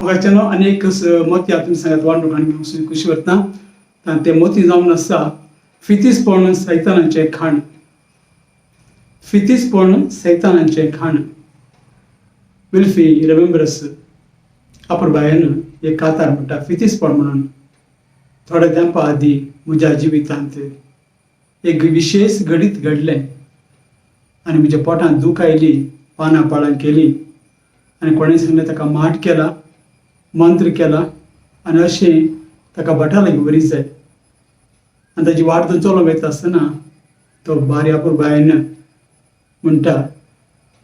म्हाका अनेक मोती तुमी सांगात वांटूक आनी खुशी वरता ते मोती जावन आसा फितिस्पोन सैतानाचें खाण. फितिस्पोन सैतानाचें खाण. विल्फी रिमेंबरस अपुरबायन एक कातार म्हणटा फितिस्पोन म्हणून. थोड्या तेंपा आदीं म्हज्या जिवितांत एक विशेष घडीत घडलें आनी म्हज्या पोटांत दूख आयली, पानां पाळां केली आनी कोणें सांगलें ताका माठ केला, मंत्र केला आनी अशें ताका भटा लागीं बरी जाय. आनी ताची वाट चलोवंक वयता आसतना तो बारी अपुरबायन म्हणटा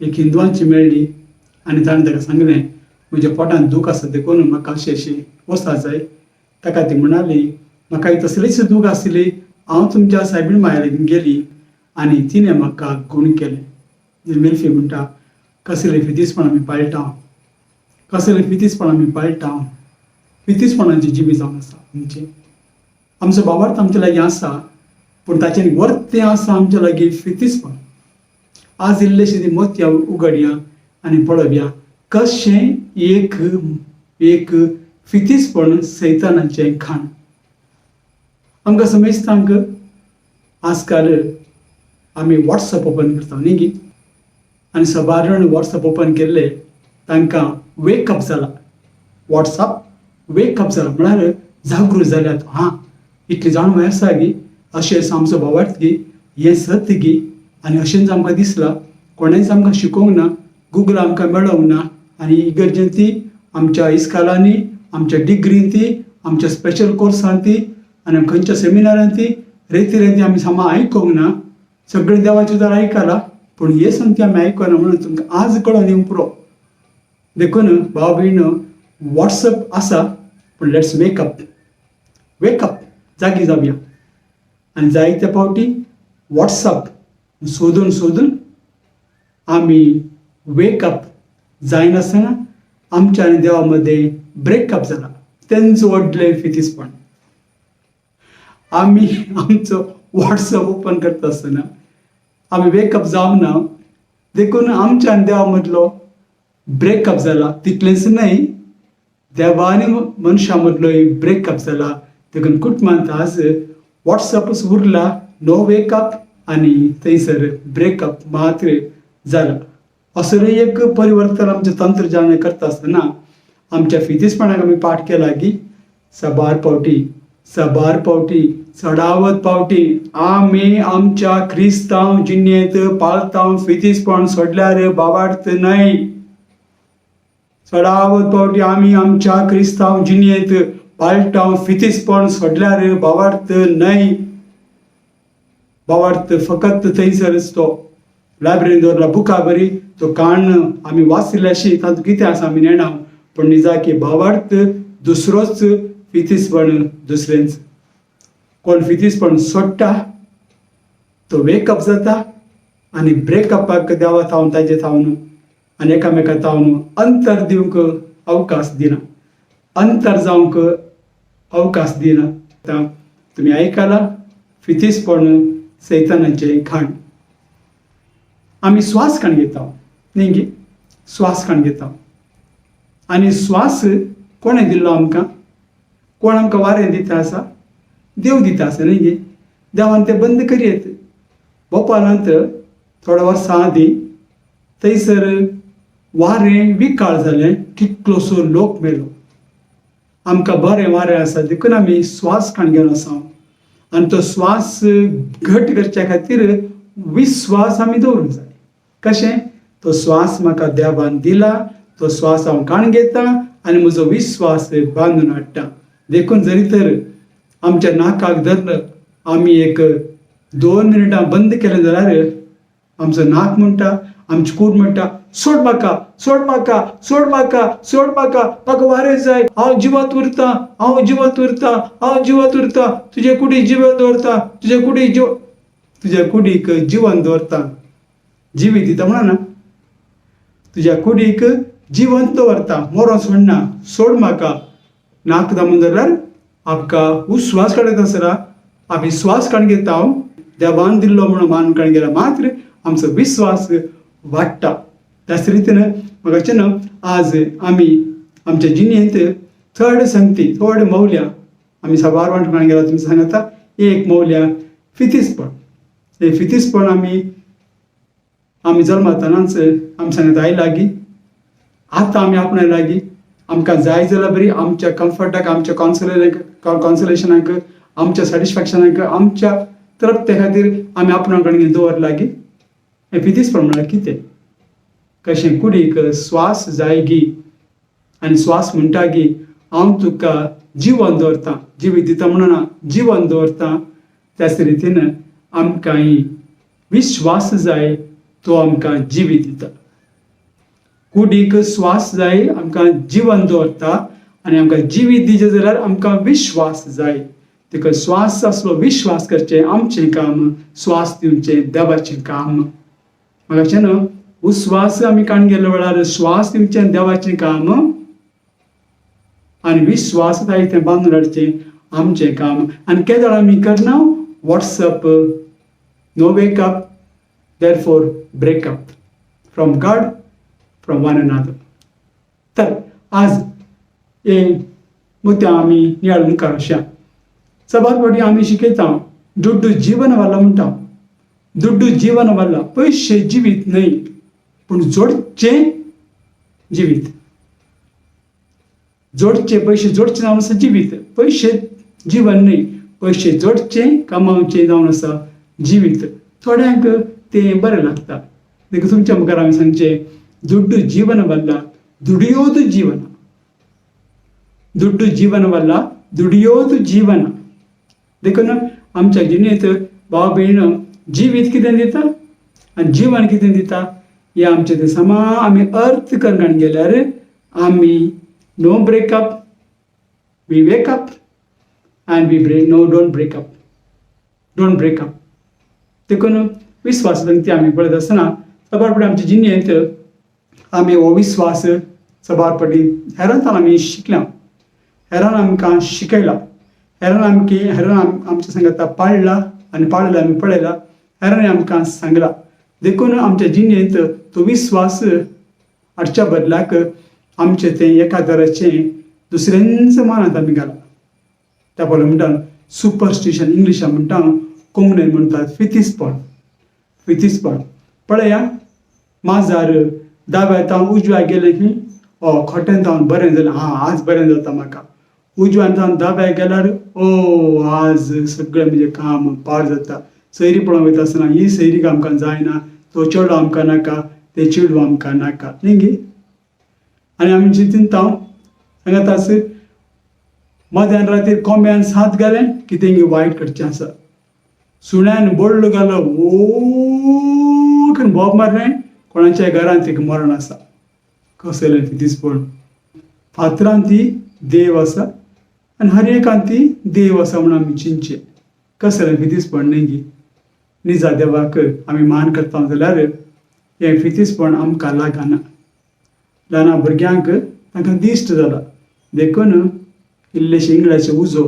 एक हिंदुवांची मेळ्ळी आनी ताणें ताका सांगलें म्हज्या पोटांत दूख आसा देखून म्हाका अशी वचपाक जाय. ताका ती म्हणाली म्हाका तसलीच दूख आसली, हांव तुमच्या सायबीण माया लागीं गेली आनी तिणें म्हाका गूण केलें. मिल्फी म्हणटा कसलें फितिस्पण आमी पाळटा, कसलें फितिस्पण आमी पाळटा. फितिस्पणाची जिबी जावन आसा आमची. आमचो बाबार्थ आमचे लागीं आसा पूण ताचें वर्तें आसा आमचे लागीं फितिस्पण. आज इल्लेशें ती मोती उगडया आनी पळोवया कशें एक फितिस्पण सैतानाचें खाण. आमकां समजतांक आजकाल आमी वॉट्सअप ओपन करता न्ही गी आनी सबारण वॉट्सअप ओपन केल्ले तांकां वेकअप जाला. वॉट्सअप वेकअप जाला म्हळ्यार जागृत जाल्यात. हां इतली जाणवय आसा गी, अशें आमचो भावार्थ गी, हें सत्य गी आनी अशेंच आमकां दिसलां. कोणेंच आमकां शिकोवंक ना, गुगल आमकां मेळोवंक ना आनी इगर्जेन ती आमच्या इस्कालांनी, आमच्या डिग्रीन ती, आमच्या स्पेशल कोर्सांत ती आनी खंयच्या सेमिनारांत ती रेती आमी सामा आयकोंक ना. सगळें देवाचें उतर आयकलां पूण हे सांगती आमी आयकना म्हणून तुमकां आज कळोन येवंक पुरो. देखून भाव भयण वॉट्सअप आसा पूण लेट्स वेकअप जागी जावया. आनी जायते फावटी वॉट्सअप सोदून आमी वेकअप जायनासतना आमच्या आनी देवा मदें ब्रेकअप जाला. तेंच व्हडलें फितिस्पण. आमी आमचो वॉट्सअप ओपन करता आसतना आमी वेकअप जावंक ना देखून आमच्या आनी देवा मदलो ब्रेकअप जाला. तितलेंच न्हय, देवा आनी मनशा मदलोय ब्रेकअप जाला. देखून कुटुंबांत आज वॉट्सअपच उरला, नो वेकअप आनी थंयसर ब्रेकअप मात्र जाला. असोय एक परिवर्तन आमचें तंत्रज्ञान करता आसतना आमच्या फितिस्पणाक आमी पाठ केला की सबार पावटी चडावत पावटी आमी आमच्या क्रिस्तांव जिणेंत पाळतांव फितिस्पण सोडल्यार बाबार्थ न्हय. चडावत पावटी आमी आमच्या क्रिस्तांव जिणेंत पाळटांव फितिस्पण सोडल्यार बाबार्थ न्हय. बाबार्थ फकत थंयसरच तो लायब्ररीन दवरला बुकां बरी तो काण आमी वाचल्याशी तातूंत कितें आसा आमी नेणा पूण निजा की भावार्थ दुसरोच फितिस्पण दुसरेंच. कोण फितिस्पण सोडटा तो वेकअप जाता आनी ब्रेकअपाक देवा थावन ताजे थावन आनी एकामेका थावन अंतर दिवंक अवकाश दिना, अंतर जावंक अवकाश दिना. तुमी आयकलां फितिस्पण सैतानाचें खाण. आमी श्वास काण घेता न्ही गे, श्वास काण घेता आनी श्वास कोणें दिल्लो आमकां? कोण आमकां वारें दिता आसा? देव दिता आसा न्ही गे. देवान तें बंद करयेत. भोपाळांत थोड्या वर्सां आदीं थंयसर वारें विकाळ जालें, कितलोसो लोक मेलो. आमकां बरें वारें आसा देखून आमी श्वास काण घेवन आसा आनी तो श्वास घट करच्या खातीर विश्वास आमी दवरूंक जाय. कशें? तो श्वास म्हाका देवान दिला, तो श्वास हांव काण घेता आनी म्हजो विश्वास बांदून हाडटा. देखून जरी तर आमच्या नाकाक धरलं आमी एक 2 मिनटां बंद केलें जाल्यार आमचो नाक म्हणटा, आमची कूड म्हणटा सोड म्हाका, सोड म्हाका, सोड म्हाका, सोड म्हाका, म्हाका वारें जाय, हांव जिवंत उरतां, हांव जिवंत उरतां, हांव जिवंत उरतां. तुजे कुडीक जिवंत दवरता, तुजे कुडीक तुज्या कुडीक जिवंत दवरता. जिवीत दिता म्हणना, तुज्या कुडीक जिवंत दवरता, मरोन सोडना. सोड म्हाका. नाक दामून धरल्यार आमकां उस्वास काडत आसतना आमी श्वास काण घेता, हांव देवान दिल्लो म्हणून मान काण गेला मात्र आमचो विश्वास वाडटा. त्याच रितीन म्हाका आज आमी आमच्या जिणेंत थोडे संगती थोडे मौल्या आमी साबार वांटून गेला तुमी सांगता एक मौल्या फितिस्पॉन. हे फितिस्पॉन आमी जल्मातानाच आमी सांगता आई लागीं आतां आमी आपणाय लागीं आमकां जाय जाल्यार बरी आमच्या कम्फर्टाक आमच्या कॉन्सोलेशनाक आमच्या सॅटिस्फॅक्शनाक आमच्या तृप्ते खातीर आमी आपणा कडेन दवर लागीं. हे फितिस्पॉन म्हळ्यार कितें? कशें कुडीक स्वास जाय गी आनी स्वास म्हणटा गी हांव तुका जिवन दवरतां, जिवीत दिता म्हणना जिवन दवरतां. त्याच रितीन आमकां विश्वास जाय तो आमकां जिवीत दिता. कुडीक स्वास जाय आमकां जिवन दवरता आनी आमकां जिवीत दिचें जाल्यार आमकां विश्वास जाय. देखून स्वास आसलो विश्वास करचें आमचें काम, स्वास दिवचें देवाचें काम. म्हाका न्हू उस्वास आमी काण गेल्या वेळार स्वास दिवचें देवाचें काम आनी विश्वास जाय तें बांदून हाडचें आमचें काम. आनी केदळ आमी करना what's up no wake up therefore breakup from God from one another. तर आज हे मुद्दे आमी नियाळ मुखार वशया. सबार फावटी आमी शिकयता दुड्डू जीवन वाला म्हणटा. दुड्डू जीवन वाला पयशे जिवीत न्हय पूण जोडचें जिवीत. जोडचे पयशे जोडचे जावन आसा जिवीत. पयशे जीवन न्हय पयशे जोडचें कमावचें जावन आसा जिवीत. थोड्यांक तें बरें लागता. देखून तुमच्या मुखार हांवें सांगचें दुड्डू जीवन वाला दुडियोद जीवन. दुड्डू जीवन वाला दुडियोद जीवन. देखून आमच्या जिणेंत भाव भयण जिवीत कितें दिता आनी जीवन कितें दिता हें आमचें तें समा आमी अर्थ करून गेल्यार आमी no breakup we wake up and we don't breakup. देखून विश्वास ती आमी पळयत आसतना सबार फावटी आमच्या जिणेंत आमी हो विश्वास सबार फावटी हेरांतल्यान आमी शिकल्या, हेरान आमकां शिकयला, हेरान आमच्या सांगता पाळला आनी पाळला आमी पळयला, हेरांनी आमकां सांगला. देखून आमच्या जिणेंत तो विश्वास हाडच्या बदलाक आमचें तें एका तराचें दुसऱ्यांच्या मनांत आमी घाला. त्या पळय म्हणटा सुपरस्टिशन इंग्लिशान म्हणटा कोंकणीन म्हणटात फितिस्पॉन. पळया माजार दाव्या तावन उजव्याक गेलें की खोटें तावन बरें जालें आज बरें जाता म्हाका. उजव्यान तावन दाव्याक गेल्यार आज सगळें म्हजें काम पाड जाता. सैरी पळोवंक वयता आसतना ही सैरीक आमकां जायना, तो चेडो आमकां नाका, ते चेडूं आमकां नाका न्ही गे. आनी आमी चिंतिता सांगात आस मध्यान रातीर कोंब्यान साथ घालें की तेंगे वायट करचें आसा. सुण्यान बोडलो घालो करून बोब मारलें कोणाच्या घरांत एक मरण आसा. कसलें फितिस्पॉन. फातरांत ती देव आसा आनी हर एकांत ती देव आसा म्हूण आमी चिंतचें. कसलें फितिस्पॉन न्ही गे. निजा देवाक आमी मान करता जाल्यार हें फितिस्पॉन आमकां लागना. ल्हान भुरग्यांक तांकां दिश्ट जाला. देखून इल्लेशे इंगळ्याचे उजो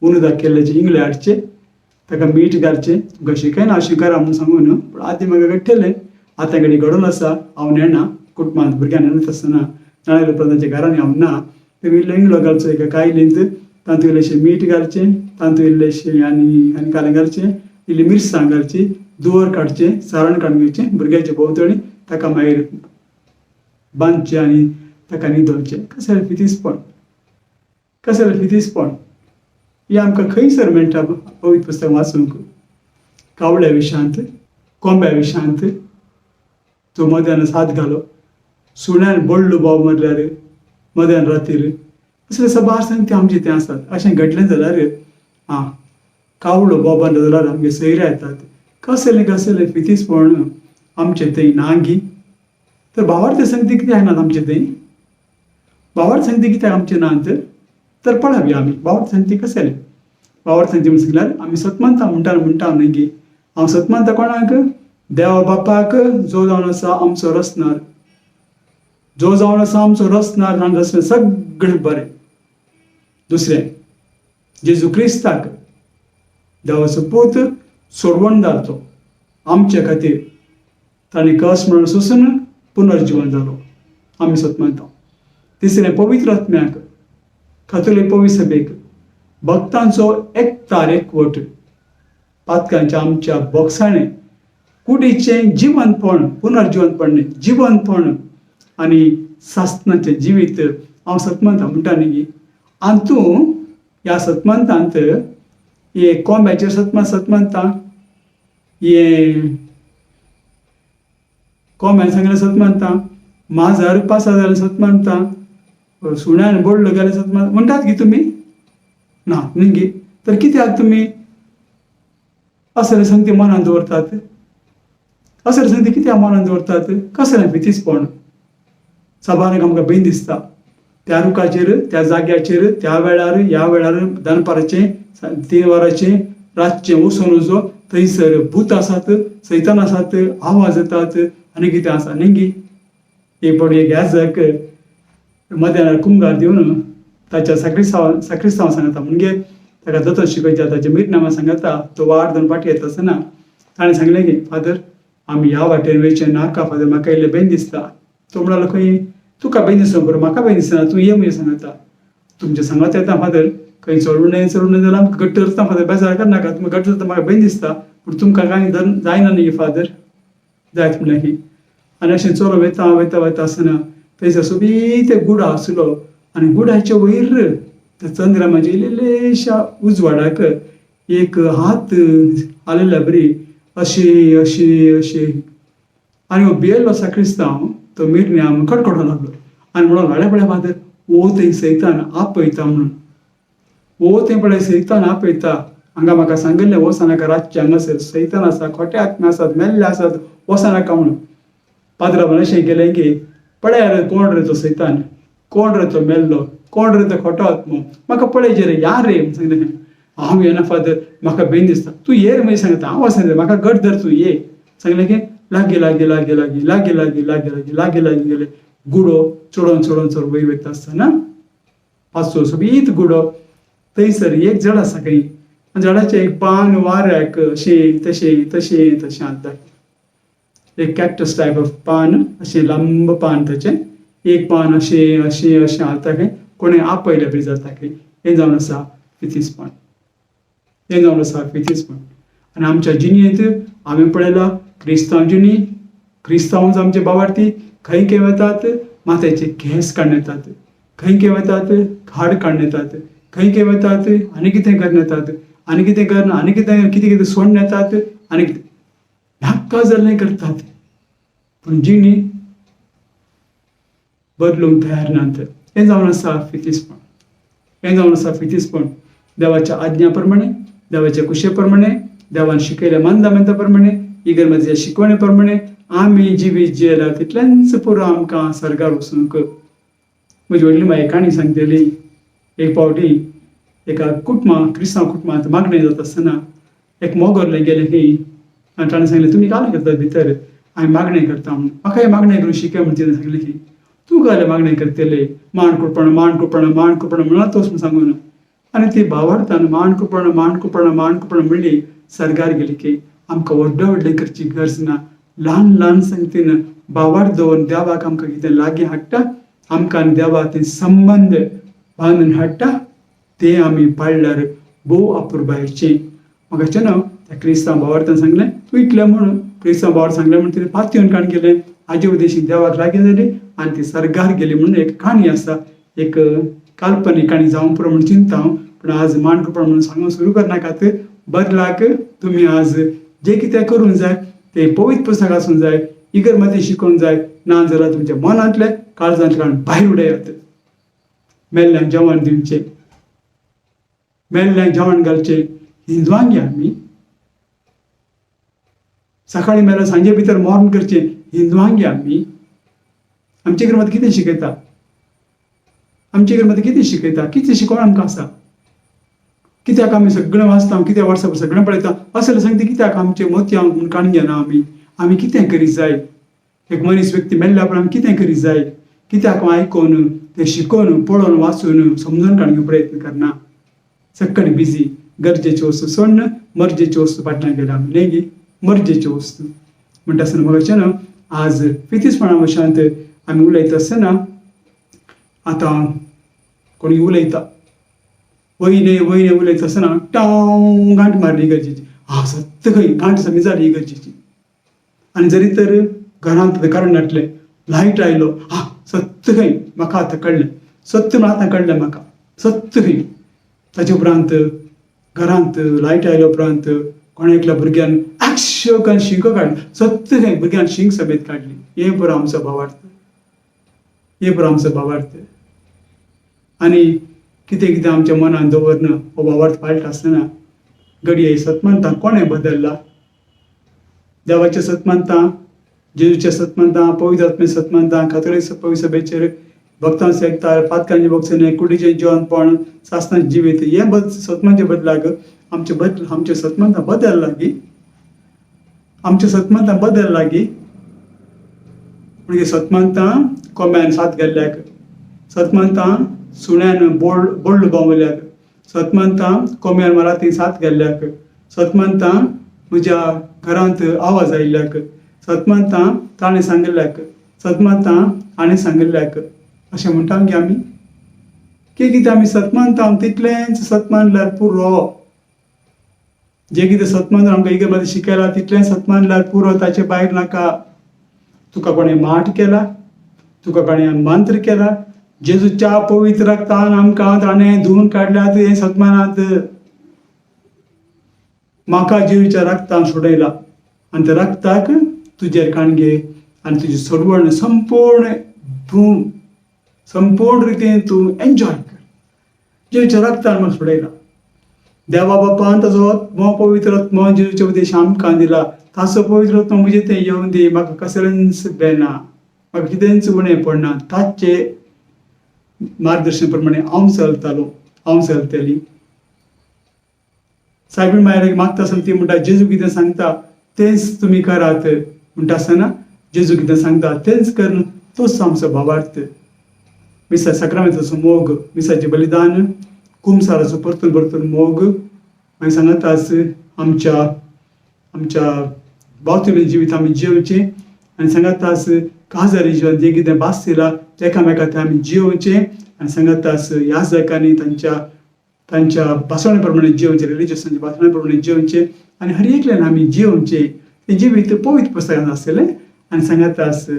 उंदो केल्ल्याचे इंगळे हाडचे, ताका मीठ घालचें. तुका शिकयना अशें करा म्हूण सांगून पूण आदी म्हाका कट्टेलें आतां घडी घडोवन आसा हांव नेना कुटुंबांत भुरग्यांक नेत आसतना नाजाल्यार प्रधानाच्या घरांनी हांव ना. तें इल्लो इंगळो घालचो एका कायलींत, तातूंत इल्लेशें मीठ घालचें, तातूंत इल्लेशें आनी कालें घालचें, इल्ली मिरसांग घालची, दुवर काडचें, सारण काडून घेवचें भुरग्याच्या भोंवतणी, ताका मागीर बांदचें आनी ताका न्हिदोवचें. कसलें फितिस्पॉन. हें आमकां खंयसर मेळटा पवित्र पुस्तक वाचूंक. कावळ्या विशांत, कोंब्या विशांत तो मध्यान साथ घालो, सुण्यान बोडलो बोब मारल्यार मध्यान रातीर असले सबार संगती आमचे तें आसात. अशें घडलें जाल्यार कावळो बोब मारलो जाल्यार आमगे सैऱ्या येतात. कसलें फितिस्पॉन आमचें थंय नांगी. तर भावार्थ संगती कित्याक नात आमचें थंय. भावार्थ संगती कित्याक आमचे नात तर पळावी आमी. भावार्थ संगती कसलें. भावार्थ संगती म्हणून सांगल्यार आमी सतमंता म्हणटा न्ही गे. हांव सतमंता कोणाक देवा बापाक जो जावन आसा आमचो रचणार, जो जावन आसा आमचो रचणार आनी रचणार सगळें बरें. दुसरें जेजू क्रिस्ताक देवाचो पूत सोडवण जालो आमचे खातीर. ताणें कस म्हणून सोंसून पुनर्जीवन जालो. आमी सतमंता तिसरें पवित्र आत्म्याक कथोलीक पवित्र सभेक भक्तांचो एकतार एकवट पातकांच्या आमच्या बोगसाणें कुडीचें जिवंतपण पुनर्जिवंतपण जिवंतपण आनी सासणाचें जिवीत हांव सतमंता म्हणटा न्ही. आनी तूं ह्या सतमंतांत हे कोंब्याचेर सतमंता हे कोंब्यान सांगलें सतमंता माजर पास जालें सतमंता सुण्यान बोडलो गेलें सतमंता म्हणटात की तुमी ना न्ही. तर कित्याक तुमी असले संगती मनान दवरतात? असले संगती कित्याक मनान दवरतात? कसलें फितीसपण सबाराक आमकां भंय दिसता. त्या रुखाचेर त्या जाग्याचेर त्या वेळार ह्या वेळार दनपाराचें 3 वरांचें रातचें वचून वचो थंयसर भूत आसात, सैतान आसात, आवाज येतात आनी कितें आसा न्ही. एक पड एक याजक मध्यान कुंभार दिवन ताच्या साक्रिस्तांवांक सांगता म्हणजे ताका दोतोर शिकयता ताच्या मीठ नांवां सांगता. तो वाट दोन फाटी येता आसतना ताणें सांगलें की फादर आमी ह्या वाटेन वयचें नाका फादर म्हाका इल्लें भंय दिसता. तो म्हणलो खंय तुका भंय दिसना बरो म्हाका भंय दिसना तूं ये म्हणून सांगता. तुमचें सांगत येता फादर खंय चडूं न्हय जाल्यार आमकां घट्ट धरता फादर बेजार करनाका तुमी घट्ट धरता म्हाका भंय दिसता पूण तुमकां कांय जायना न्ही फादर जायत म्हणलें की. आनी अशें चलो वयता वयता वयता आसतना थंयसर सोबीत गुडो आसलो आनी गुडाच्या वयर त्या चंद्रमाच्या इल्लेशा उजवाडाक एक हात आलेल्या बरी अशी अशी अशी आनी हो भियेल्लो साक्रिस्तांव तो मीठ आम कडकडो लागलो आनी म्हणून हाडे पळय फादर ओ थंय सैतान आपयता म्हणून ओ थंय पळय सैतान आपयता. हांगा म्हाका सांगिल्लें वचनाका रातचे हांगासर सैतान आसा खोटे आत्मे आसात मेल्ले आसात वचनाका म्हणून. पाद्रा अशें केलें की पळय रे कोण रे तो सैतान कोण रे तो मेल्लो कोण रे तो खोटो आत्मो म्हाका पळयचे रे या रे सांगलें. हांव येना फादर म्हाका भंय दिसता. तूं ये रे मागीर सांगता हांव वचना म्हाका घट धर तूं ये सांगलें की लागीं लागीं लागीं लागीं लागीं लागीं लागीं लागीं लागीं लागीं गेले. गुडो चडोवन चडोवन चड वयर वयता आसतना पांचसो सोबीत गुडो थंयसर एक झाड आसा खंय झाडाचें एक पान वाऱ्याक अशें तशें तशें तशें आतां एक कॅक्टस टायप ऑफ पान अशें लांब पान ताचें एक पान अशें अशें अशें आतां खंय कोणें आपयलें बरी जाता खंय. हें जावन आसा फितीसपण. हें जावन आसा फितीसपण. आनी आमच्या जिणेंत आमी पळयलां क्रिस्तांव जिणी क्रिस्तांव आमचे बावार्थी खंय खंय वतात माथ्याचे केंस काडून येतात खंय खंय वतात खाड काडून येतात खंय खंय वतात आनी कितें करून येतात आनी कितें करना आनी कितें कितें कितें सोडून येतात आनी कितें नाका जाल्लें करतात पूण जिणी बदलूंक तयार नात. हें जावन आसा फितीसपण. हें जावन आसा फितीसपण. देवाच्या आज्ञा प्रमाणे देवाच्या कुशे प्रमाणे देवान शिकयल्या मानदंडा प्रमाणे इगर्मेच्या शिकवणे प्रमाणे आमी जिवीत जियेला तितलेंच पुरो आमकां सर्गार वचूंक. म्हजी व्हडली माय काणी सांगतली एक फावटी एका कुटुंबां क्रिस्तांव कुटुंबांत मागणें जाता आसतना एक मोगोरलें गेलें खंय आनी ताणें सांगलें तुमी काल करतात भितर हांवें मागणें करता म्हणून म्हाका मागणें करून शिकय म्हणून तिणें सांगलें की तूं घाले मागणें करतले मान कुपण मान कुपण मान कुपण म्हणत वच म्हूण सांगून आनी ती भावार्थान मान कुपण मान कुपण मान कुपण म्हणली सर्गार गेली की आमकां व्हडलें व्हडलें करची गरज ना. ल्हान ल्हान संगतीन भावार्थ दवरून देवाक आमकां कितें लागीं हाडटा आमकां देवाक ते संबंद बांदून हाडटा तें आमी पाळल्यार भोव अपुरबायेचें. म्हाका न्हू त्या क्रिस्तांव भावार्थान सांगलें तूं इतलें म्हणून क्रिस्तांव भावार्थ सांगलें म्हणून तिणें पातयेवन काण केलें आजी उदेशी देवाक लागीं जाली आनी ती सर्गार गेली म्हणून एक काणी आसा एक काल्पनीक काणी जावं पुरो म्हणून चिंता हांव. पूण आज माणकुपण म्हणून सांगूंक सुरू करनाकात. बदलाक तुमी आज जें कितें करूंक जाय तें पवित्र पुस्तक आसूंक जाय इगर्मेचें शिकोवंक जाय ना जाल्यार तुमच्या मनांतले काळजांतले काडून भायर उडयात. मेल्ल्यांक जेवण दिवचें मेल्ल्यांक जेवण घालचें हिंदवांक आमी सकाळी मेल्यार सांजे भितर मौन करचें हिंदवांक आमी आमचे इगर्मेंत कितें शिकयता आमचे इगर्मेंत कितें शिकयता कितें शिकोवण आमकां आसा कित्याक आमी सगळें वाचता कित्याक वॉट्सॅप सगळें पळयता असलें सांगता कित्याक आमचे मोतयां म्हूण काणून घेना आमी कितें करीत जाय एक मनीस व्यक्ती मेल्ल्या उपरांत आमी कितें करीत जाय कित्याक आयकून तें शिकून पळोवन वाचून समजून काडूंक प्रयत्न करना. सक्कड बिजी गरजेच्यो वस्तू सोडून मर्जेच्यो वस्तू फाटल्यान गेल्या आमी न्ही मर्जेच्यो वस्तू म्हणटा आसतना म्हाका न्हू आज फितीसपणा वशांत आमी उलयता आसतना आतां कोणी उलयता वयने वयने उलयता आसतना टाव गांठ मारली गरजेची, हा सत्य खंय गांठ समी जाली गरजेची. आनी जरी तर घरांत कारण नाटलें, लायट आयलो, हा सत्य खंय म्हाका आतां कळ्ळें, सत्य म्हण आतां कळ्ळें म्हाका, सत्य खंय. ताचे उपरांत घरांत लायट आयल्या उपरांत कोणे एकल्या भुरग्यान एक्श करून शिंको काडली, सत्य खंय भुरग्यान शिंक समेत काडली. हे बरो आमचो भावार्थ, हे बरो आमचो भावार्थ. आनी कितें कितें आमच्या मनान दवरना हो भावार्थ पाळटा आसतना घडये सतमंतां कोणें बदल्ला? देवाच्या सतमंतां, जेजूच्या सतमंतां, पवित्र आत्मे सतमंतां, कातोलीक पवित्र सभेचेर भक्तां सेकतार, पातकांचे भक्तने, कुडीचें जेवणपण, सासणाचें जिवीत, हे सतमांचे बदलाक आमचे सतमंतां बदलला की आमच्या सतमंतां बदलला की म्हणजे सतमंतां कोंब्यान साथ गेल्ल्याक, सतमंतां सुण्यान बोल्ड बोंवल्याक, सतमंतां कोंब्यान माराती साथ गेल्ल्याक, सतमंतां म्हज्या घरांत आवाज आयिल्ल्याक, सतमंतां ताणें सांगिल्ल्याक, सतमंतां हाणें सांगिल्ल्याक अशें म्हणटा की आमी कितें आमी सतमंतां तितलेंच सतमानल्यार पुरो. जें कितें सतमंत आमकां इगर्जेन शिकयलां तितलें सतमानल्यार पुरो, ताचे भायर नाका. तुका कोणें माठ केला, तुका कोणें मंत्र केला, जेजूच्या पवित्र रक्तान आमकां ताणें धुवन काडल्यात, हें सतमानांत म्हाका जेजूच्या रक्तान सोडयला. आनी त्या रक्ताक तुजेर काणगे आनी तुजी सोडवण संपूर्ण रितीन तूं एन्जॉय कर. जेजूच्या रक्तान म्हाका सोडयला. देवा बापान ताजो पवित्र आत्मो जेजूच्या उद्देश आमकां दिला. ताचो पवित्र आत्मो म्हजे थंय येवन दी. म्हाका कसलेंच बेना, म्हाका कितेंच उणें पडना. ताचे मार्गदर्शन प्रमाणे हांव चलतली. सायबीण मायरेक मागता आसतना ती म्हणटा जेजू कितें सांगता तेंच तुमी करात म्हणटा आसतना जेजू कितें सांगता तेंच करन, तोच आमचो भावार्थ. मिसा सक्रामेंताचो मोग, मिसाचें बलिदान, कुमसाराचो परतून मोग, मागीर सांगतास आमच्या भोंवतणी जिवीत आमी जियोवचें आनी सांगतास काजारी जिवन जें कितें बासयलां एकामेकांत आमी जियोवचें आनी सांगतास ह्या जायकांनी तांच्या भासणे प्रमाणे जियोवचें, रिलिजियसांच्या भासणे प्रमाणे जियोवचें आनी हर एकल्यान आमी जियोवचें. तें जिवीत पवित्र पुस्तकांत आसतलें आनी सांगतास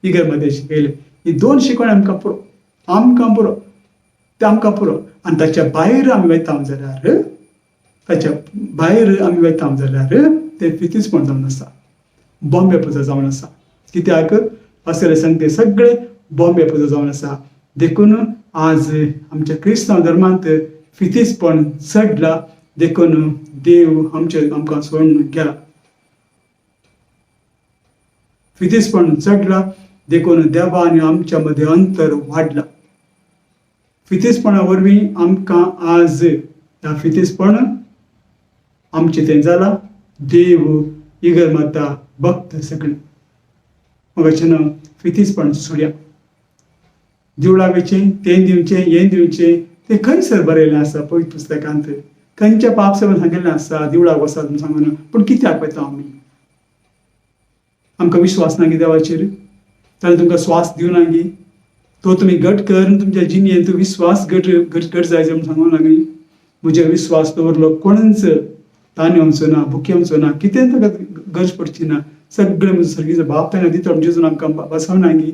इगर्मध्ये शिकयलें. ही 2 शिकवण आमकां पुरो ते आमकां पुरो. आनी ताच्या भायर आमी वयता जाल्यार तें फितिस्पॉन जावन आसा, बॉम्बे पुजा जावन आसा. कित्याक असले सांगते सगळे बॉम्बे पुजा जावन आसा. देखून आज आमच्या क्रिस्तांव धर्मांत फितिस्पॉन चडला. देखून देव आमकां सोडून गेला. फितिस्पॉन चडला देखून देवा आनी आमच्या मदें अंतर वाडला. फितिस्पणा वरवीं आमकां आज ह्या फितिस्पण आमचें तें जाला. देव इगर माता भक्त सगळें मगाच्यान फितिस्पण सोडया. देवळाक वयचें, तें दिवचें, हें दिवचें, तें खंयसर बरयलें आसा पवित्र पुस्तकांत. खंयच्या पाप सेवेन सांगिल्लें आसा देवळाक वसात म्हूण सांगून. पूण कित्याक वयता आमी? आमकां विश्वास ना गी देवाचेर? ताणें तुमकां स्वास दिवना गी? तो तुमी घट कर, तुमच्या जिणेंत विश्वास घट जायचो म्हूण सांगूंक लागली. म्हजेर विश्वास दवरलो कोणूच ताणे वचचो ना, भुके वचचो ना, कितें ताका गरज पडची ना. सगळें म्हजो सर्गीचो बाप ताणें दिता जेजून आमकां बसवना गी.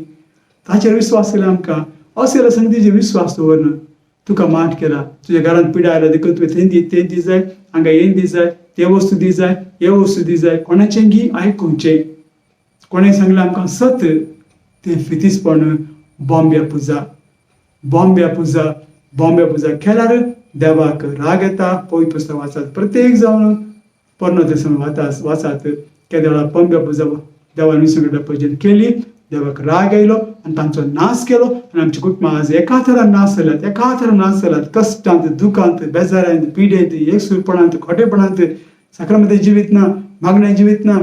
ताचेर विश्वास केला आमकां. अशें जाल्यार संगतीचेर विश्वास दवरना. तुका माठ केला, तुज्या घरांत पिडा आयला देखून तुवें तें दी जाय, हांगा हें दी जाय, ते वस्तू दी जाय, हे वस्तू दी जाय. कोणाचें गी आयकुचें. कोणें सांगलें आमकां सत तें फितिस्पण बॉम्बे पुजा केल्यार देवाक राग येता. पवित्र पुस्तक वाचात, प्रत्येक जावन पोरनो देसांत वाचात. केद्या वेळार बॉम्बे पुजा देवान विसंगड भजन केली, देवाक राग येयलो आनी तांचो नाश केलो. आनी आमच्या कुटुंबां आज एका तरान नाश जाल्यात. कश्टांत, दुखांत, बेजारांत, पिडेंत, एकसुरपणांत, खोटेपणांत, साखरमध्ये जिवीत ना, मागणें जिवीत ना.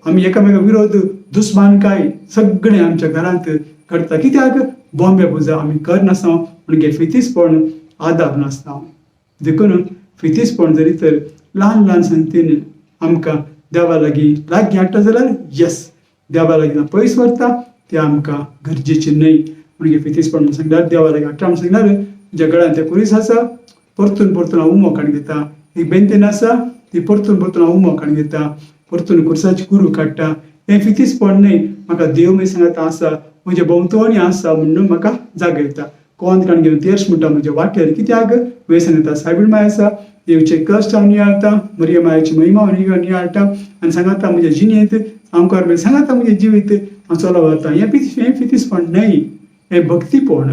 आमी एकामेका विरोध, दुस्मानकाय सगळें आमच्या घरांत घडटा. कित्याक? बॉम्बे पुजा आमी करनासता म्हणजे फितिस्पण आदार नासता. देखून फितिस्पण जरी तर ल्हान संगतीन आमकां देवा लागीं हाडटा जाल्यार येस, देवा लागीं पयस व्हरता तें आमकां गरजेचें न्हय. म्हणजे फितीसपण सांगल्यार देवाला हाडटा म्हण सांगल्यार तुज्या गळ्यान तें कुरीस आसा, परतून हांव मोकाण घेता. एक बेंतेन आसा ती परतून हांव मोकाण घेता, परतून कुर्साची कुरू काडटा. हें फितीसपण न्हय, म्हाका देव मागीर सांगता आसा म्हजे भोंवतणी आसा म्हणून म्हाका जागयता. कोंत काण घेवन तेर्स म्हणटा म्हज्या वाटेर, कित्याक वेळ सांगता सायबीण माय आसा, देवचे कश्ट हांव नियाळटा, मरिया मायेची महिमा हांव नियाळटा आनी सांगता म्हज्या जिणेंत हांव सांगता म्हजें जिवीत हांव चलोव वता. हें फितीसपण न्हय, हें भक्तीपण.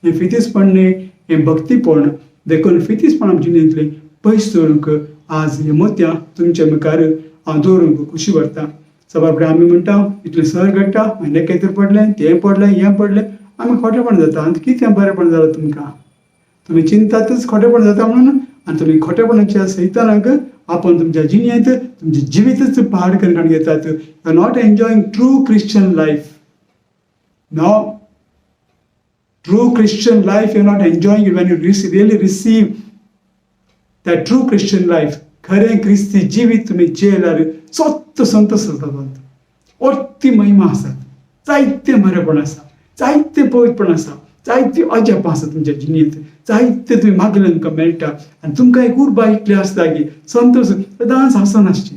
हें फितीसपण न्हय, हें भक्तीपण. देखून फितीसपण आमच्या जिणेंतलें पयस दवरूंक आज हें मोत्यां तुमच्या मुखार हांव दवरूंक खुशी भरता. सबार आमी म्हणटा इतलें सर घडटा, हांवें कितें पडलें, तें पडलें, हें पडलें, आमी खोटेपण जाता. आनी कितें बरेंपण जालां तुमकां? तुमी चिंतातच खोटेपण जाता म्हणून, आनी तुमी खोटेपणाच्या सैतानाक आपण तुमच्या जिणेंत तुमचें जिवीतच पाड करून घेतात. You are not enjoying true Christian life. No, true Christian life you're not enjoying it when you really receive that true Christian life. खरें ख्रिस्ती जिवीत तुम्ही जेल्यार स्वत संतोष जातात, अती महिमा आसात, जायते बरेपण आसा, जायते पवित्रपण आसा, जायती अजाप आसा तुमच्या जिणेंत, जायते तुम्ही मागले तुमकां मेळटा. आनी तुमकां एक उर्बा इतली आसता की संतोष सदांच हांसून आसचें,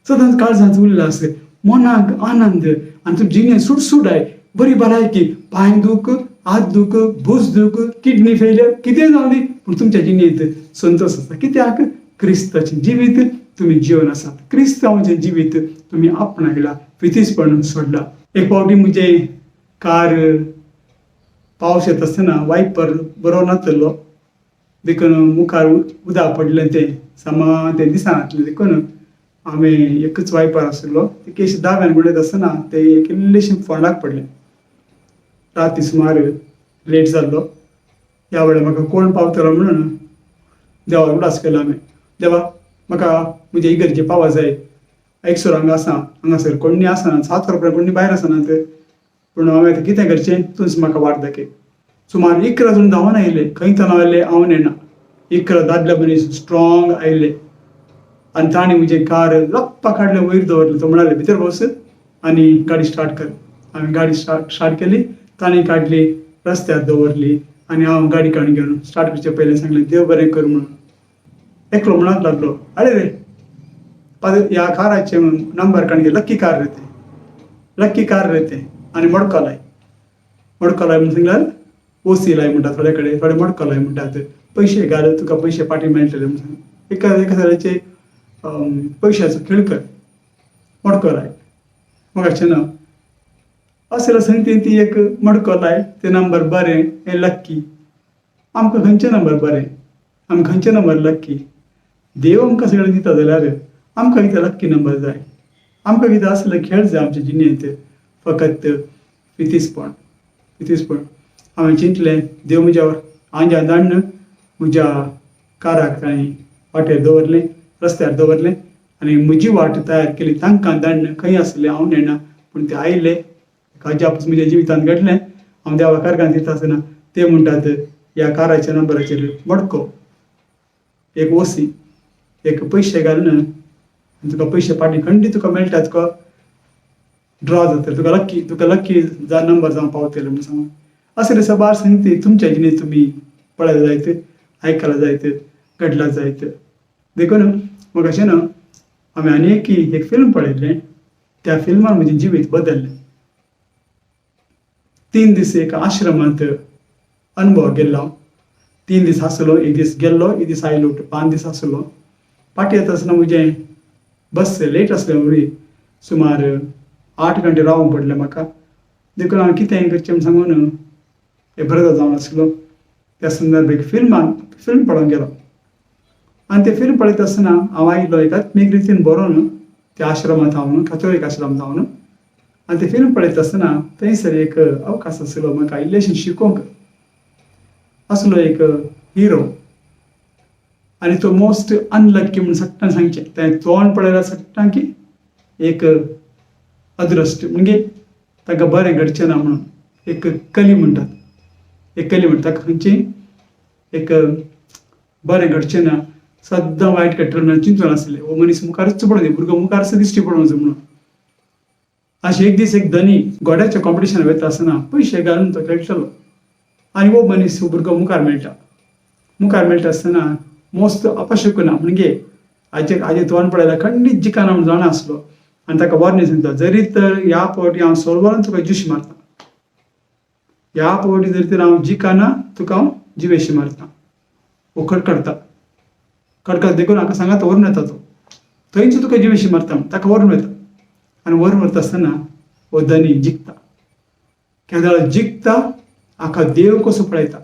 सदांच काळजांत उरलें आसता, मनाक आनंद आनी तुमच्या जिणेंत सुटसुटाय, बरी भलायकी, पांय दूख, हात दूख, भूस दूख, किडनी फेलियर, कितें जावं दी, पूण तुमच्या जिणेंत संतोष आसता. कित्याक क्रिस्ताचें जिवीत तुमी जिवन आसात, क्रिस्तांवाचें जिवीत तुमी आपणायला, फितीसपण सोडला. एक फावटी म्हजे कार पावस येता आसतना वायपर बरो नासलो, देखून मुखार उदक पडलें तें सामा तें दिसनासलें. देखून हांवें एकच वायपर आसलो, ते केश दाव्यान गुडयता आसतना तें एक इल्लेशें फोंडाक पडलें. राती सुमार लेट जाल्लो, ह्या वेळार म्हाका कोण पावतलो म्हणून देवाक उडास केलो हांवें. देवा, म्हाका म्हज्या इगर्जे पावो जाय. एकसर हांगासर कोणी आसना, 7 रुपया कोणी भायर आसनात, पूण हांवें आतां कितें करचें, तूंच म्हाका वाट दाखय. सुमार 11 जण धांवन आयले, खंय तन आयले हांव नेना. 11 दादले मनीस स्ट्रॉंग आयले आनी ताणें म्हजें कार लप्पा काडलें, वयर दवरलें. तो म्हणाले भितर बस आनी गाडी स्टार्ट कर. हांवें गाडी स्टार्ट केली, ताणें काडली, रस्त्यार दवरली आनी हांव गाडी काडून घेवन स्टार्ट करचे पयलें सांगलें देव बरें कर म्हणून. एकलो म्हणत लागलो, अरे रे ह्या काराचे नंबर काडून घे, लक्की कार रे ते, लक्की कार रे ते. आनी मडको लाय म्हणून सांगल्यार ओसी लाय म्हणटा, थोडे कडेन थोडे मडको लाय म्हणटात, पयशे घाल तुका पयशे पाटी मेळटले म्हणून सांग. एका तरेचे पयशाचो खेळ कर, मडको लाय. म्हाका ना असले सांगते ती एक मडको लाय, ते नंबर बरें, हें लक्की. आमकां खंयचे नंबर बरें, आमी खंयचे नंबर लक्की? देव आमकां सगळें दिता जाल्यार आमकां कितें लक्की नंबर जाय? आमकां कितें असले खेळ जाय आमच्या जिणेंत? फकत फितीसपण. हांवें चिंतलें देव म्हज्या आंग्या धाडन, म्हज्या काराक ताणें वाटेर दवरलें, रस्त्यार दवरलें आनी म्हजी वाट तयार केली. तांकां धाडन, खंय आसलें हांव नेना, पूण ते आयले. अजापूच म्हज्या जिवितांत घडलें. हांव देवा कारगान दिता आसतना ते म्हणटात ह्या काराच्या नंबराचेर मडको, एक ओसी, एक पयशे घालून तुका पयशे पाटी खंडी तुका मेळटा, तुका ड्रॉ जाता, तुका लक्की नंबर जावं पावतले म्हणून सांगून. असले सबार सांगती तुमच्या जिणेंत तुमी पळयला जायत, आयकला जायत, घडला जायत. देखून म्हाका अशें न्हू, हांवें आनी एक फिल्म पळयलें, त्या फिल्मान म्हजें जिवीत बदल्लें. 3 दीस एक आश्रमांत अनुभव गेल्लो हांव. 3 दीस आसलो, एक दीस गेल्लो, एक दीस आयलो, 5 दीस आसलो. पाटी येता आसतना म्हजें बस लेट आसलें म्हणून सुमार 8 घंटे रावूंक पडलें म्हाका. देखून हांवें कितें करचें म्हूण सांगून हें बरें जावन आसलो. त्या संदर्भ एक फिल्म पळोवंक गेलो आनी तें फिल्म पळयता आसतना हांव आयिल्लो एकात्मीक रितीन बरोवन त्या आश्रमांत हांव कॅथोलीक आश्रमांत हांव आनी तें फिल्म पळयता आसतना थंयसर एक अवकाश आसलो म्हाका इल्लेशें शिकोवंक. असलो एक हिरो आनी तो मोस्ट अनलक्की म्हणून सट्टान सांगचें. तें तोंड पळयल्यार सट्टां की एक अदृश्ट, म्हणजे ताका बरें घडचें ना म्हणून एक कली म्हणटात. ताका खंयचें एक बरें घडचें ना, सद्दां वायट घडटलें म्हणून चिंतून आसलें. हो मनीस मुखारच पडूं दी, भुरगो मुखारच दिश्टी पडूं म्हणून. अशे एक दीस एक धनी गोड्याच्या कॉम्पिटिशन वयता आसतना पयशे घालून तो खेळटलो आनी वो मनीस भुरगो मुखार मेळटा आसतना मोस्त अपशकुना म्हणजे हाजे तोंड पळयल्यार खंडीत जिकाना म्हूण जाणा आसलो आनी ताका वॉर्निंग सांगता जरी तर ह्या फावटी हांव सोलवान तुका जुशी मारता, ह्या फावटी जरी तर हांव जिकाना तुका हांव जिवेशी मारता. वो कडकडता देखून हाका सांगात व्हरून येता तो थंयच तुका जिवेशी मारता म्हूण ताका व्हरून वयता आनी व्हरून व्हरता आसतना हो धनी जिखता. केन्ना जिखता आख्खा देव कसो पळयता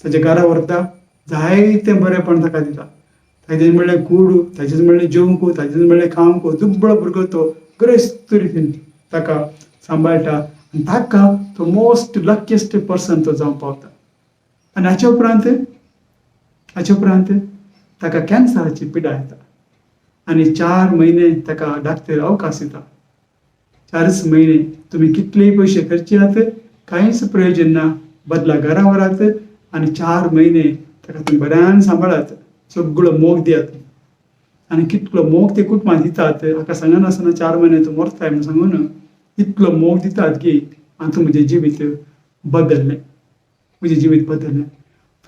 ताच्या घरा व्हरता जायतें बरेंपण ताका दिता. ताजें म्हणलें कूड, ताजें म्हणलें जेवंकू, ताजें म्हणलें खावंकू, दुब्बळ भुरगो तो ग्रेस्त रितीन ताका सांबाळटा आनी ताका तो मोस्ट लकीएस्ट पर्सन तो जावं पावता. आनी हाचे उपरांत ताका कॅन्सराची पिडा येता आनी 4 म्हयने ताका डाक्टर अवकाश दिता. 4 म्हयने तुमी कितलेय पयशे खर्चियात कांयच प्रयोजन ना, बदला घरा व्हरात आनी 4 म्हयने ताका तुमी बऱ्यान सांबाळात, सगळो मोग दियात आनी कितलो मोग ते कुटुंबाक दितात हाका सांगनासतना 4 म्हयने तूं मरताय म्हूण सांगून इतलो मोग दितात की आतां म्हजें जिवीत बदल्लें.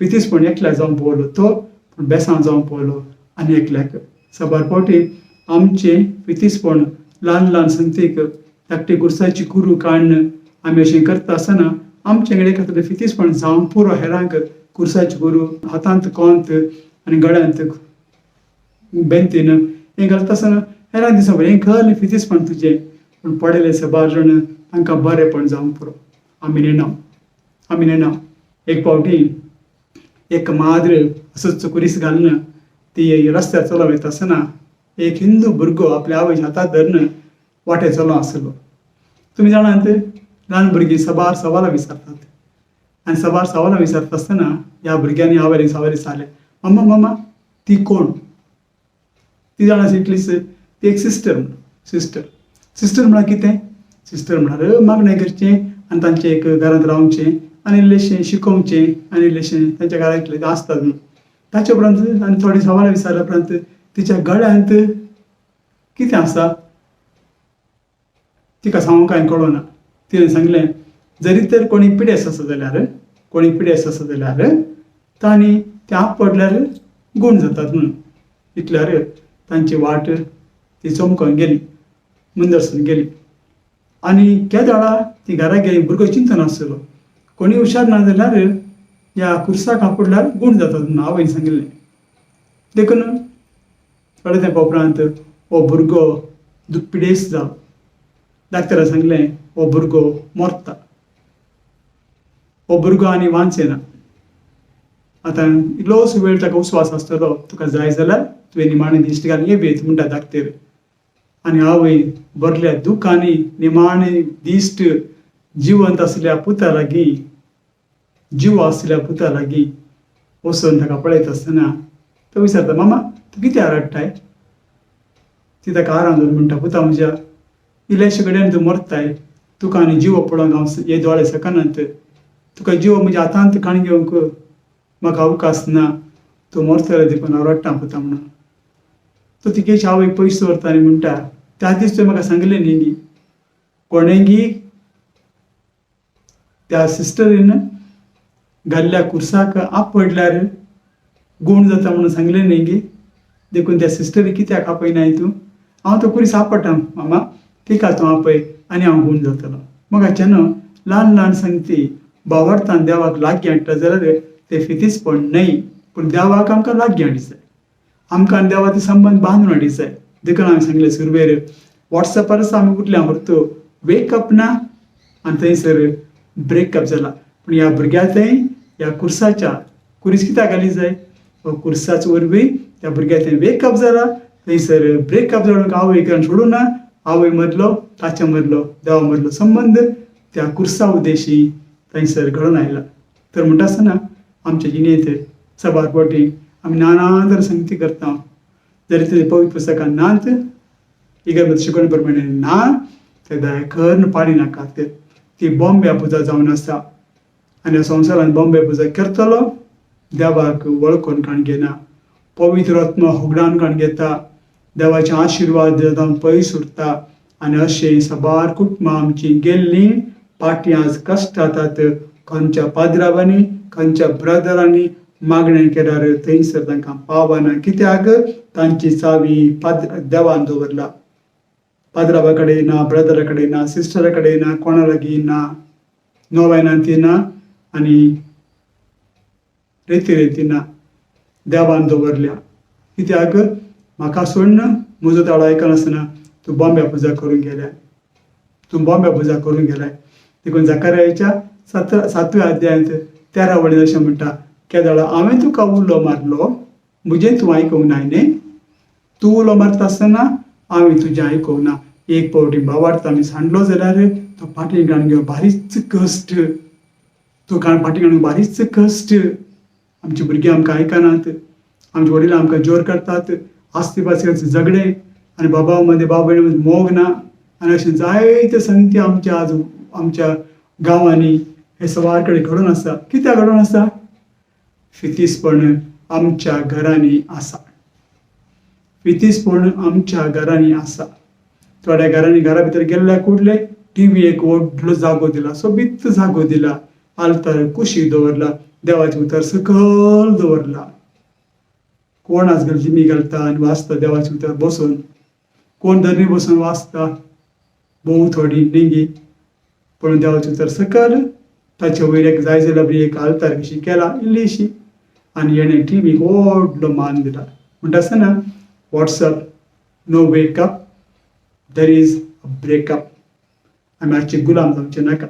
फितिस्पोन एकल्याक जावन पळयलो तो पूण बेसांव जावन पळयलो आनी एकल्याक. सबार फावटी आमचे फितिस्पोन ल्हान संगतीक धाकटी कुर्साची कुरू काडून आमी अशें करता आसतना आमचे कडेन खातीर फितिस्पोन जावं पुरो हेरांक कुर्साची कुरू हातांत कोंत आनी गळ्यांत बेंतीन हें घालता आसतना हेरांक दिसा हें घाल फितिस्पोन तुजें पूण पडयले सबार जाण तांकां बरेंपण जावं पुरो. आमी नेना. एक फावटी एक माद्र असोच कुरीस घालून ती रस्त्यार चलत वयता आसतना एक हिंदू भुरगो आपल्या आवयच्या हातांत धरून वाटे चलो आसलो. तुमी जाणात ल्हान भुरगीं सबार सवालां विचारतात आनी सबार सवालां विचारता आसतना ह्या भुरग्यांनी आवयक सवाल विचारले, मम्मा ती कोण? ती जाणा इतलीच ती एक सिस्टर म्हळ्यार कितें? सिस्टर म्हळ्यार मागणें करचें आनी तांचे एक घरांत रावचें आनी इल्लेशें शिकोवचें आनी इल्लेशें तांच्या घरा इतलें आसता न्हू. ताचे उपरांत आनी थोडी सवालां विचारल्या उपरांत तिच्या गळ्यांत कितें आसा तिका सांगूंक कांय कळना. तिणें सांगलें जरी तर कोणी पिडेस्त आसा जाल्यार तांणी ते आप पडल्यार गूण जातात म्हणून. इतल्यार तांची वाट ती चमकोन गेली, मुंदरसून गेली आनी केदाळा ती घरा गेली. भुरगो चिंतन आसलो कोणी हुशार ना जाल्यार ह्या कुर्साक आपडल्यार गूण जातात म्हणून आवयन सांगिल्लें. देखून थोडे तेंपा उपरांत हो भुरगो पिडेस्त जालो. डाक्टरान सांगलें हो भुरगो मरता, हो भुरगो आनी वांचेना. आतां इल्लोसो वेळ ताका उस्वास आसतलो, तुका जाय जाल्यार तुवें निमाणें दिश्ट घाल येबेत म्हणटा डाक्टर. आनी आवय भरल्या दुखांनी निमाणें दिश्ट जिवंत आसल्या पुता लागीं वचून ताका पळयता आसतना तो विचारता, मामा तूं कित्याक रडटाय? ती ताका आराम धरून म्हणटा, पुता म्हज्या इल्लेशे कडेन तूं मरताय, तुका आनी जिवो पळोवंक हांव हे दोळे सकनात, तुका जिवो म्हज्या हातांत काण घेवंक म्हाका अवकाश ना, तूं मरतलें देखून हांव रडटां पुता म्हणून. तो तिकेची आवय पयस व्हरता आनी म्हणटा, त्या दीस तुवें म्हाका सांगलें न्ही कोणेंगी त्या सिस्टरीन घाल्ल्या कुर्साक आप पडल्यार गूण जाता म्हणून सांगलें न्ही. देखून त्या सिस्टरी कित्याक आपयनाय तूं? हांव तो कुरीस आपडटा मामा, ठीक आसा तूं आपय आनी हांव गूण जातलो. मोगाचें न्हू ल्हान संगती भावार्थान देवाक लागीं हाडटा जाल्यार ते फितिस्पोन न्हय पूण देवाक आमकां लागीं हाडीत जाय, आमकां आनी देवा ते संबंद बांदून हाडीत जाय. देखून हांवें सांगलें सुरवेर वॉट्सॅपार आमी उठल्या व्हरतो वेकअप ना आनी थंयसर ब्रेकअप जाला. पूण ह्या भुरग्याक थंय ह्या कुर्साच्या कुरीस कित्याक घाली जाय? कुर्साच्या वरवीं त्या भुरग्याक थंय वेकअप जाला, थंयसर ब्रेकअप जावन आवय कारण सोडूं ना. आवय मदलो ताचे मदलो देवा मदलो संबंद त्या कुर्सा उद्देशी थंयसर घडोवन आयला. तर म्हणटा आसतना आमच्या जिणेंत सबार फावटी आमी नाना संगती करता. जरी ते पवित्र पुस्तकान नात, इगर्मेंत शिकवणे प्रमाणे ना, तेन्ना खर पाळी नाकात. ती बॉम्बे पुजा जावन आसा आनी संवसारान बॉम्बे पुजा करतलो देवाक वळखून काण घेना, पवित्र आत्मा होगडावन काण घेता, देवाचे आशिर्वाद जावन पयस उरता आनी अशें साबार कुटुंबां आमची गेल्लीं पाटी आज कश्ट जातात. खंयच्या पाद्रावांनी खंयच्या ब्रदरांनी मागणें केल्यार थंयसर तांकां पावना. कित्याक तांची चावी देवान दवरला. पाद्रावा कडेन ना, ब्रदरा कडेन ना, सिस्टरा कडेन ना, कोणा लागीं ना, नोवेनांती ना आनी रेती ना, देवान दवरल्या. कित्याक म्हाका सोडून म्हजो ताळो आयकनासतना तूं बॉम्बे पुजा करून गेल्या, तूं बॉम्बे पुजा करून गेलाय. देखून जकार्याच्या 7व्या अध्यायांत 13 वळीन अशें म्हणटा, केदाळा हांवें तुका उलो मारलो, म्हजें तूं आयकूंक ना न्ही. तूं उलो मारता आसतना हांवें तुजें आयकूंक ना. एक फावटी भावार्थ आमी सांडलो जाल्यार तो फाटीं घेवन बारीच कश्ट, तो फाटीं घेवन बारीच कश्ट. आमची भुरगीं आमकां आयकनात, आमचे वडील आमकां जोर करतात, आस्ती पास्त्यांचे झगडे आनी बाबा मदें भाव भयणी मदें मोग ना आनी अशें जायते संगती आमच्या गांवांनी हे सवार कडेन घडोवन आसा. कित्याक घडोवन आसा? फितीसपण आमच्या घरांनी आसा. फितीसपण आमच्या घरांनी आसा. थोड्या घरांनी घरा भितर गेल्ल्या कुडले टीव्ही एक व्हडलो जागो दिला, सोबीत जागो दिला, आल्तार कुशीक दवरला, देवाचें उतर सकयल दवरला. कोण आजकाल जिमी घालता आनी वाचता देवाचें उतर बसून, कोण धर्मी बसून वाचता, भोव थोडी लिंगी, पण देवाचें उतर सकयल ताचे वयर एक जाय जाल्यार बरी एक आल्तार कशी केला इल्लीशी आनी हेणें टीव्हीक व्हडलो मान दिला. म्हणटा आसतना what's up no wake up there is a breakup. आमी हाचे गुलाम जावचे नाका,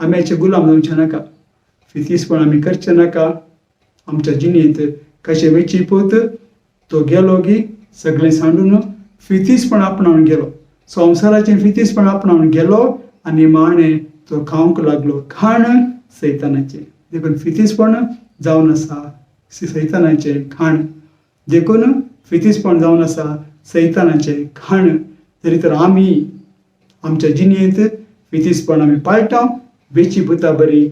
आमी हाचे गुलाम जावचे नाका. फितीसपण आमी करचे नाका. आमच्या जिणेंत कशें वेचीपोत तो गेलो की सगळें सांडून फितीसपण आपणावन गेलो. संवसाराचें फितीसपण आपणावन गेलो आनी निमाणें तो खावंक लागलो खाण सैतानाचें. देखून फितीसपण जावन आसा सैतानाचें खाण. देखून फितीसपण जावन आसा सैतानाचें खाण. तरी तर आमी आमच्या जिणेंत फितीसपण आमी पाळटा, वेचीपोता बरी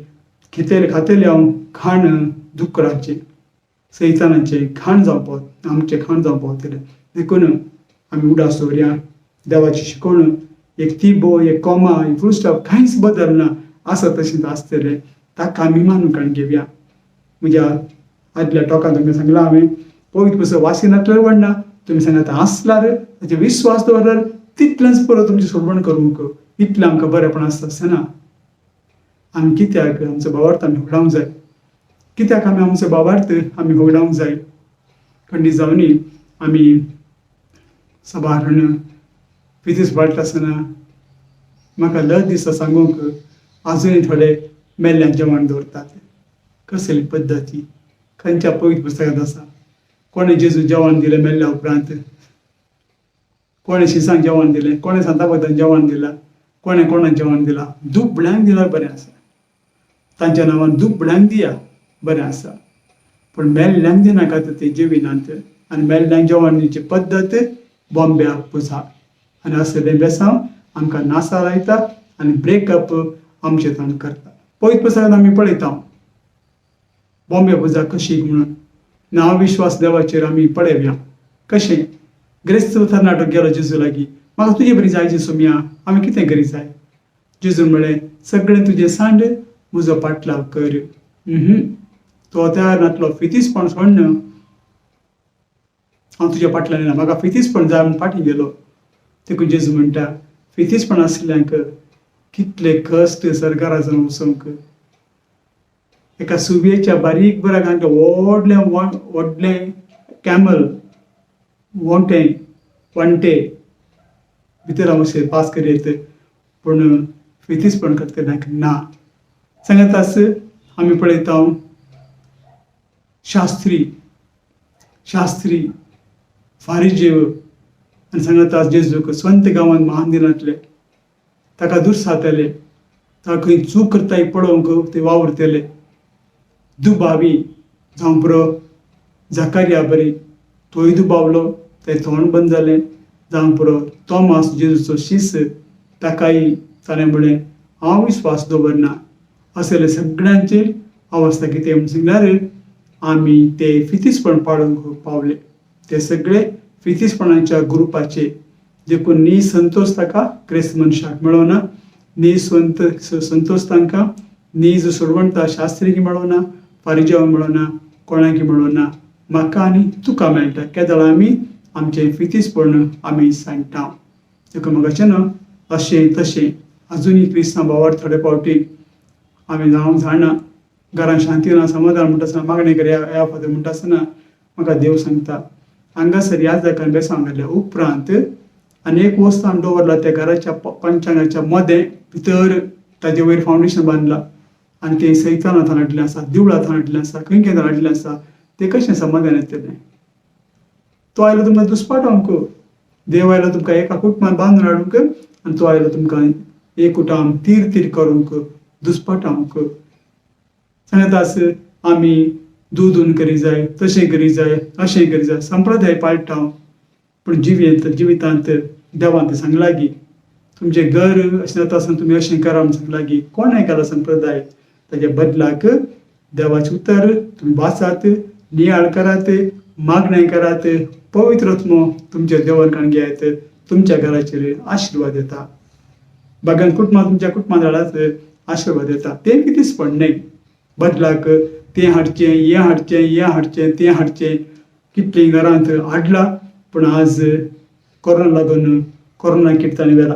खातेलें हांव खाण दुकराचें सैतानाचें खाण जावपाक आमचें खाण जावपाक. देखून आमी उडास दवरया. देवाची शिकवण एक तिबो, एक कोमा, एक फूल स्टॉप कांयच बदल ना, आसा तशेंच आसतलें. ताका आमी मानून घेवया. म्हज्या आदल्या टॉकान तुमकां सांगलां हांवें, पवित्र पुस्तक वाचिनातल्यार व्हडना, तुमी सांगात आसल्यार ताचे विश्वास दवरल्यार तितलेंच परत तुमची सोडवण करूंक इतलें आमकां बरेंपण आसता आसतना आमी कित्याक आमचो भावार्थ आमी होडावंक जाय. कित्याक आमी आमचो भावार्थ आमी होडावंक जाय. खंडी जावनी आमी साबारण फितीस वाडटा आसतना म्हाका लज दिसता सांगूंक, आजुनूय थोडे मेल्ल्यांक जेवण दवरतात. कसली पद्दती खंयच्या पवित्र पुस्तकांत आसा? कोणें जेजू जेवण दिलें मेल्ल्या उपरांत? कोणें शिसांक जेवण दिलें? कोणें सांता भगतान जेवण दिलां? कोणें कोणाक जेवण दिलां? दुबळ्यांक दिल्यार बरें आसा. तांच्या नांवान दुबळ्यांक दिया, बरें आसा. पूण मेल्ल्यांक दिनाका ते जेविनात. आनी मेल्ल्यांक जेवण दिवची पद्दत बॉम्ब्याक पुजा आनी असलें बेसांव आमकां नासा लायता आनी ब्रेकअप आमचे ताण करता. पवित्र पुस्तकांत आमी पळयता बॉम्बे पुजा कशी म्हणून. नांव विश्वास देवाचेर आमी पळयया. कशें ग्रेस्त तरणाटो गेलो जेजू लागीं, म्हाका तुजे बरी जाय जेजू मिया, हांवें कितें करी जाय? जेजू म्हळें, सगळें तुजें सांड, म्हजो पाटलाव कर. तो तयार नासलो. फितीसपण सोडन, हांव तुज्या फाटल्यान येना, म्हाका फितीसपण जाय म्हूण फाटीं गेलो. देखून जेजू म्हणटा, फितीसपण आसल्यांक कितले कश्ट सरकाराचो वचोंक. एका सुबयेच्या बारीक बराक व्हडलें कॅमल वणटे भितर हांव अशें पास करीत, पूण फितीसपण करता ना. सांगात आस आमी पळयता शास्त्री फारिजेव आनी सांगात आज जेजूक स्वंत गांवांत महान दिनातले, ताका दुर्सातले, ताका खंय चूक करताय पळोवंक ते वावुरतले. दुबावी जावं पुरो जकार्या बरी, तोय दुबावलो, तें तोंड बंद जालें. जावं पुरो तोमास जेजूचो शिस, ताकाय ताणें म्हळें हांव विश्वास दवरना. असले सगळ्यांचेर अवस्था कितें म्हूण सांगल्यार आमी ते फितीसपण पाळूंक पावले. ते सगळे फितीसपणाच्या ग्रुपाचे देखून नी संतोष ताका क्रिस्त मनशाक मेळोना, नी संतोष तांकां नी जो सोडवणता शास्त्रीक मेळोना, फारिजांक मेळोना, कोणाक मेळोना, म्हाका आनी तुका मेळटा. केदळ आमी आमचें फितीसपण आमी सांगता. देखून म्हाका न्हू अशें तशें अजुनूय क्रिस्तांव भावार थोडे फावटी आमी जावंक जाणा घरान शांती ना, समाधान म्हणटा आसतना मागणी कर ह्या फादर म्हणटा आसतना म्हाका देव सांगता हांगासर ह्या जाग्यार बेसांव घातल्या उपरांत आनी एक वस्त हांवें दवरला त्या घराच्या पंचांगाच्या मदें भितर ताजे वयर फावंडेशन बांदलां आनी तें सैतान हाडलें आसा, दिवळांत हाडलें आसा, खंय खंय हाडलें आसा. तें कशें समाधान येतलें? तो आयलो तुमकां दुस्पाटावंक, देव आयलो तुमकां एका कुटुंबान बांदून हाडूंक आनी तो आयलो तुमकां एक कुटाम तीर तीर करूंक, दुस्पाटावंक. सांगत आस आमी दूद करी जाय, तशें करी जाय, अशें करी जाय, संप्रदाय पाळटा. पूण जिवितांत देवान सांगला की तुमचें घर अशें जाता आसतना तुमी अशें करा म्हूण सांगला की कोणें केला संप्रदाय ताच्या बदलाक देवाचें उतर तुमी वाचात, नियाळ करात, मागणें करात, पवित्र आत्मो तुमच्या देवान घेयात, तुमच्या घराचेर आशिर्वाद येता. बागान कुटुंबां तुमच्या कुटुंबांत हाडात, आशिर्वाद येता. तें फितीसपण न्हय. बदलाक तें हाडचें, हें हाडचें, हें हाडचें, तें हाडचें, कितलीं घरांत हाडलां. पूण आज कोरोना लागून कोरोना किटतांनी वेला,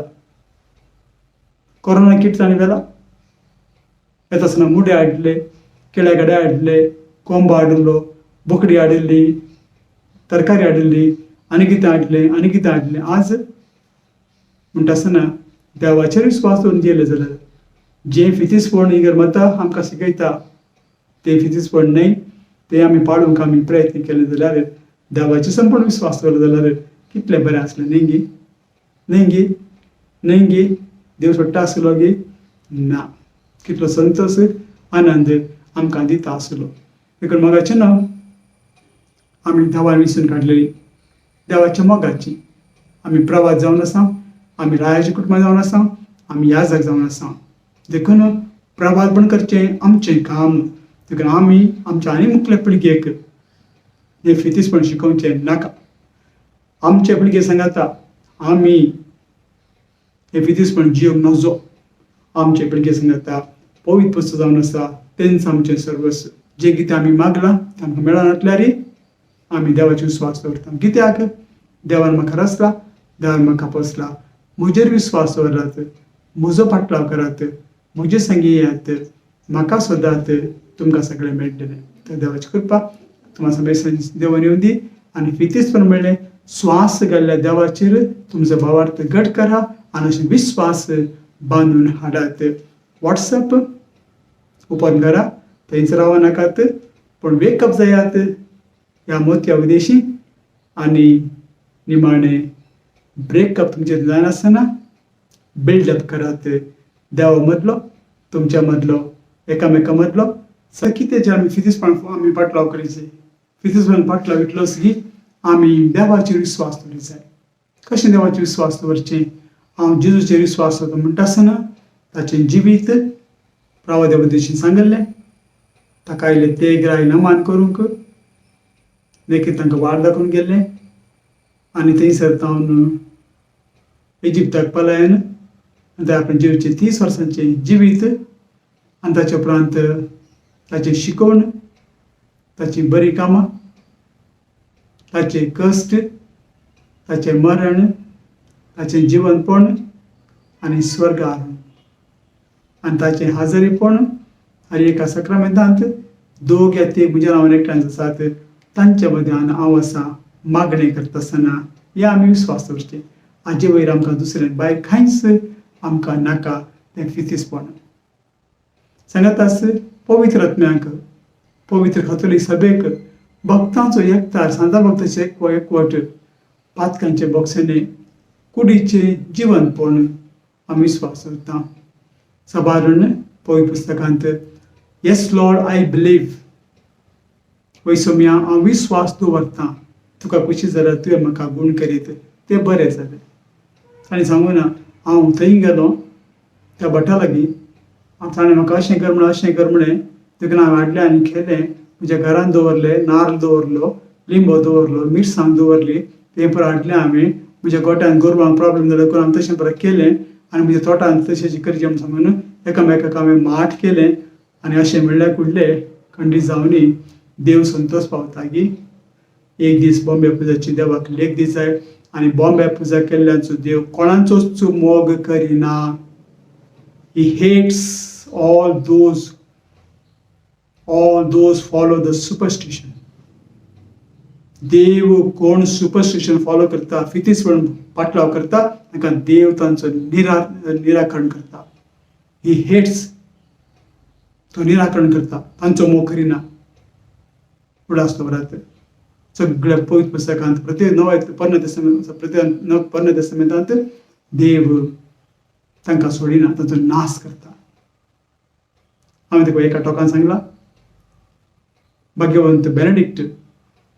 कोरोना किटतांनी वेला. येता आसतना मुडे हाडले, केळे गडे हाडले, कोंब हाडिल्लो, बोकडी हाडिल्ली, तरकारी हाडिल्ली, आनी कितें हाडलें, आनी कितें हाडलें. आज म्हणटा आसतना देवाचेर विस्वास दवरून गेले जाल्यार जें फितीसपण ही गर्मता आमकां शिकयता तें फितीसपण न्हय, तें आमी पाळूंक आमी प्रयत्न केले जाल्यार देवाचेर संपूर्ण विस्वास दवरलो जाल्यार कितलें बरें आसलें न्ही गे, न्ही गे, न्ही गे. देव सोडटा आसलो गे ना. कितलो संतोश आनंद आमकां दिता आसलो. देखून मोगाचें न्हू आमी देवान विसरून काडलेली देवाच्या मोगाची आमी प्रवाद जावन आसा, आमी रायाच्या कुटुंबां जावन आसा, आमी याजक जावन आसा. देखून प्रवाद पण करचें आमचें काम. देखून आमी आमच्या आनी मुखल्या पिळगेक हें फितीसपण शिकोवचें नाका. आमचे पिळगे सांगाता आमी हें फितीसपण जियोंक नजो. आमचे पिळगे सांगाता पवित्र पुस्तक जावन आसा तेंच आमचें सर्वस्व. जें कितें आमी मागलां तें आमकां मेळोन नाटल्यार आमी देवाचेर विस्वास दवरता. कित्याक देवान म्हाका रचला, देवान म्हाका पोसला. म्हजेर विस्वास दवरात, म्हजो पाटलाव करात, म्हजे संगी येयात, म्हाका सोदात, तुमकां सगळें मेळटलें. तर देवाची कृपा तुम्हा सगळें देवान येवं दी आनी फितीसपण मेळ्ळें. स्वास घाल्ल्या देवाचेर तुमचो भावार्थ घट करा आनी अशें विस्वास बांदून हाडात. वॉट्सअप ओपन करा, थंयच रावा नाकात, पूण वेकअप जायात ह्या मोतया उद्देशी आनी निमाणें ब्रेकअप तुमचें जायनासतना बिल्डअप करात. देवा मदलो, तुमच्या मदलो, एकामेका मदलो कितें जें आमी फितीसपण आमी पाटलाव करी जाय. फितीसपण पाटलाव इतलोच की आमी देवाचेर विस्वास दवरूंक जाय. कशें देवाचेर विस्वास दवरचें? हांव जेजूचेर विस्वास दवरता म्हणटा आसतना ताचें जिवीत प्रवाद्या बद्दल सांगलें, ताका आयले तेग राय मान करूंक, देखीक तांकां वार दाखोवन गेल्लें आनी थंयसर तावन इजिप्ताक पलायन आनी आपल्या जिवीचे 30 वर्सांचें जिवीत आनी ताचे उपरांत ताचें शिकवण, ताची बरी कामां, ताचे कश्ट, ताचें मरण, ताचें जिवनपण आनी स्वर्ग आरोहण आनी ताचें हाजरीपण आनी एका सक्रामेंतांत 2 या 3 म्हज्या नांवान एकठांय आसात तांचे मदें हांव आसा मागणें करता आसतना हें आमी विस्वास दवरचें. हाजे वयर आमकां दुसरें भायर कांयच आमकां नाका. तें फितीसपण सांगात आस पवित्र आत्म्याक, पवित्र कथोलीक सभेक, भक्तांचो एकठांय, सांता भक्ताचे एकवट, पातकांचे बोगसेने, कुडीचें जिवनपण आमी विस्वास दवरता. साबारण पवित्र पुस्तकांत येस लॉर्ड आय बिलीव, वैसम्या हांव विस्वास दवरतां, तुका खुशी जाल्यार तुवें म्हाका गूण करीत, तें बरें जालें. ताणें सांगूं ना हांव थंय गेलो त्या भटा लागीं, ताणें म्हाका अशें कर म्हणून अशें कर म्हणलें, देखून हांवें हाडलें आनी केलें, म्हज्या घरांत दवरलें, नाल्ल दवरलो, लिंबो दवरलो, मिरसांग दवरली, पेपर हाडलें हांवें म्हज्या गोट्यान गोरवांक प्रॉब्लेम जालो करून हांवें तशें परत केलें आनी म्हज्या तोटान तशें करचें म्हणून एकामेकाक हांवें माठ केलें आनी अशें म्हणल्यार कुडलें खंडीत जावनी देव संतोश पावता की एक दीस बॉम्बे पुजाची देवाक लेख दीस जाय आनी बॉम्बे पुजा केल्ल्याचो देव कोणाचोच मोग Kareena. He hates all those follow the superstition. देव कोण सुपरस्टिशन फॉलो करता फितिस्पॉन पाटलाव करता ताका देव तांचो निराकरण करता. ही हेट्स तो निराकरण करता तांचो मोग करिना. फुडें आसता बरात सगळ्या पवित्र पुस्तकांत प्रत्येक पर्ण तेस्तामेंतांत देव तांकां सोडिना तांचो नाश करता. हांवें तुका एका टॉकान सांगला भाग्यवंत बेनेडिक्ट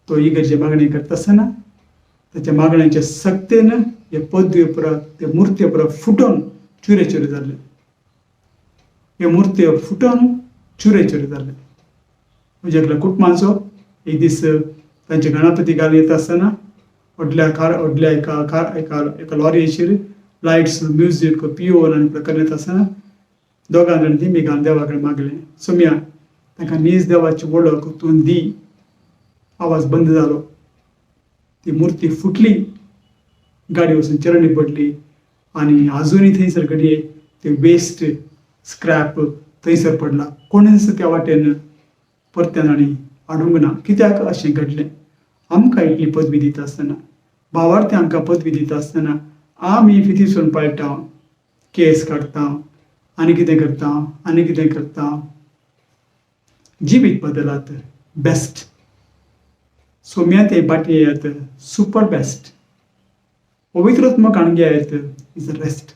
तो इगर्जे मागणी करता आसतना त्याच्या मागण्यांच्या सक्तेन हे पदवे पुरा ते मुर्त्यो पुरा फुटोवन चुरे चुरे जाल्ले. हे मुर्त्यो फुटोवन चुरे चुरे जाल्ले. म्हज्या एकल्या कुटुंबाचो एक दीस तांचे गणपती घालून येता आसतना व्हडल्या एका लॉरयेचेर लायट्स म्युजीक पिओन आनी प्रकार येता आसतना दोगां जाण दिमी घालून देवा कडेन मागलें सोम्या ताका नीज देवाची वळख तूं दी. आवाज बंद जालो. ती मुर्ती फुटली गाडी वचून चरणी पडली आनी आजुनूय थंयसर घडये ते वेस्ट स्क्रॅप थंयसर पडला. कोणूच त्या वाटेन परत्यान आनी हाडूंक ना. कित्याक अशें घडलें? आमकां इतली पदवी दिता आसतना भावार्थी आमकां पदवी दिता आसतना आमी फितिस्पॉन पाळटा केस काडटा आनी कितें करता जिवीत बदलात बेस्ट. सोम्या ते बाटयेत सुपर बेस्ट. पवित्रत्मक काणग्यात इज अ रेस्ट.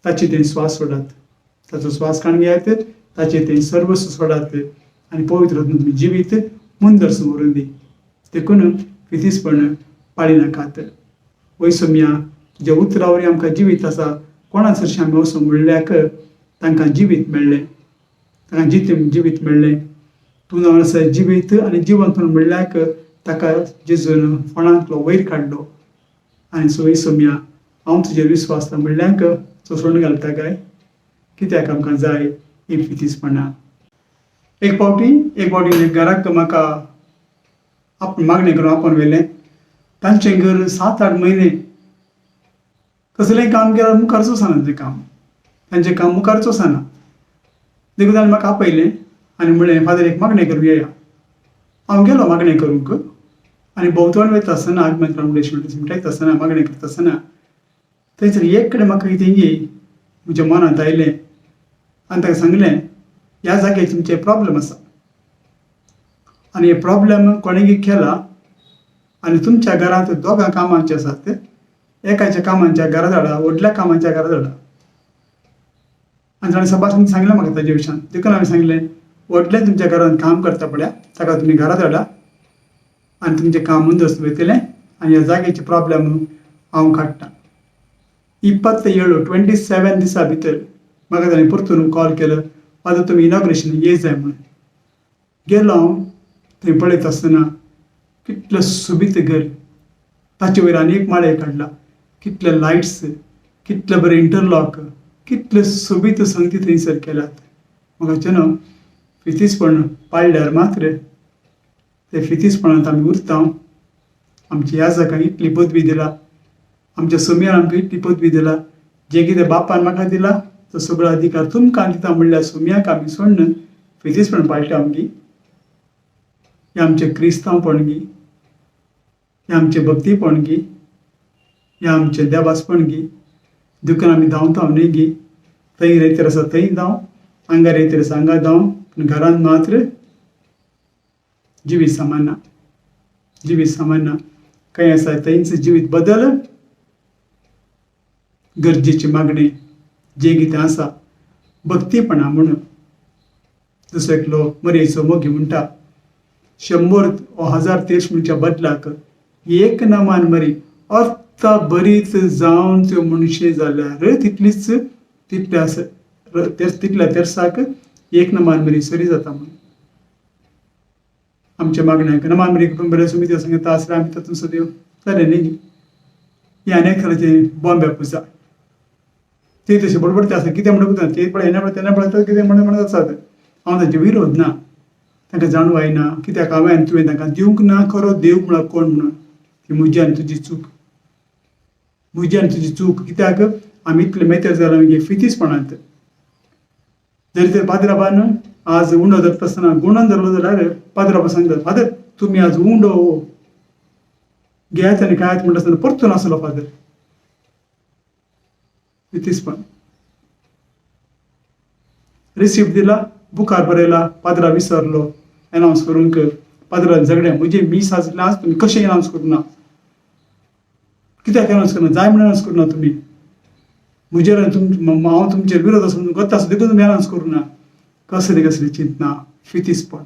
ताचे ते स्वास सोडात. ताचो स्वास काणग्यात ताचे ते सर्वस्व सोडात आनी पवित्रत्मक जिवीत मुंदर समोरून दी. देखून फितिस्पॉन पाळी नाकात. वय सोम्या तुज्या उतरावरी आमकां जिवीत आसा. कोणाच हरशीं आमी वचून म्हणल्याक तांकां जिवीत मेळ्ळें. तांकां जिवीत मेळ्ळें. तूं जावन आसा जिवीत आनी जिवंत म्हणून म्हणल्याक ताका जेजून फणांतलो वयर काडलो. आनी सो सोम्या हांव तुजेर विस्वास आसता म्हणल्याक सोडून घालता काय? कित्याक आमकां जाय ही फितिस्पणां. एक फावटी घराक म्हाका आपण मागणी करून आपण व्हेलें. तांचें घर 7-8 म्हयने कसलेंय काम केल्यार मुखारच वचना. तांचें काम मुखारच वचना. देखून ताणें म्हाका आपयलें आनी म्हणलें फादर एक मागणी करूं येया. हांव गेलो मागणी करूंक आनी भोंवतण वयता आसतना आगमन मिटायता आसतना मागणी करता आसतना थंयसर एक कडेन म्हाका कितें म्हज्या मनांत आयलें आनी ताका सांगलें ह्या जाग्यार तुमचे प्रॉब्लेम आसा आनी हे प्रॉब्लेम कोणेंय केला आनी तुमच्या घरांत दोगां कामांचे आसात. एकाच्या कामांच्या घरा धाडा व्हडल्या कामांच्या घरा धाडा. आनी ताणें सभासून सांगलें म्हाका ताजे विशयान. देखून हांवें सांगलें व्हडलें तुमच्या घरांत काम करता पळय ताका तुमी घरा धाडा आनी तुमचें काम मुंदस्त वयतलें आनी ह्या जाग्याचे प्रॉब्लेम हांव काडटां. 27 दिसा भितर म्हाका ताणें परतून कॉल केलो फादर तुमी इनॉग्रेशन ये जाय म्हणून. गेलो हांव थंय पळयता आसतना कितलें सुबीत घर. ताचे वयर आनी एक माळे काडला. कितले लायट्स कितले बरें इंटरलॉक कितले सोबीत संगती थंयसर केल्यात. म्हाका चेनो फितिस्पॉन पाळल्यार मात्र ते फितिस्पॉनांत आमी उरता. आमच्या ह्या जागांक इतली पदवी दिला. आमच्या सोम्यान आमकां इतली पदवी दिला. जें कितें बापान म्हाका दिला तो सगळो अधिकार तुमकां दिता म्हणल्यार सोम्याक आमी सोडून फितिस्पॉन पाळटा आमगी. हे आमचें क्रिस्तांवपणगी. हे आमचें भक्तीपणगी. हे आमचें देवासपणगी. दुकान आमी धांवता न्ही गी. थंय रेतीर आसा थंय धांव हांगा रेतीर आसा हांगा धांव पूण घरांत मात्र जिवीत सामान्ना. खंय आसा थंयच जिवीत बदल गरजेची मागणी जें कितें आसा भक्तीपणां म्हणून. जसो एकलो मरयेचो मोगी म्हणटा 100 वा 1000 तेशमीच्या बदलाक एक नमान मरी अर्थ बरीच जावन त्यो मनशे जाल्यार तितल्या तेर्साक एक नमान मरी सरी जाता म्हणून. आमच्या मागण्यांक नमान मरी बरे सुमिती सांगता आसल्यार आमी तातूंत सदैव जालें न्ही. हे अनेक तरांचे बॉम्बे पुजा ते तसे बडबडते असतात कितें म्हणटा ते पळय हें तेन्ना पळयता कितें म्हणत आसात हांव तांचे विरोध ना तांकां जाणूं आयना कित्याक हांवें तुवें तांकां दिवंक ना खरो देव म्हळ्यार कोण म्हणून ती म्हजी आनी तुजी चूक म्हजी आनी तुजी चूक कित्याक आमी इतले मेतेर जाला म्हणजे फितीसपणांत जरी तर पाद्राबान आज उंडो धरता आसतना गुणान धरलो जाल्यार पाद्राबा सांगता फादर तुमी आज उंडो घेयात आनी खायात म्हणटा आसतना परतून आसलो फादर फितीसपण रिसिप्ट दिला बुकार बरयला पाद्रा विसरलो एनावन्स करूंक पाद्रा झगड्या म्हणजे मी साजले आज तुमी कशें एनावन्स करूना कित्याक एनावन्स करना जाय म्हणून एनावन्स करूना तुमी म्हजेर हांव तुमचेर विरोध आसा म्हणून गत आसा देखून तुमी एनावन्स करूना कसली चिंतना फितीसपण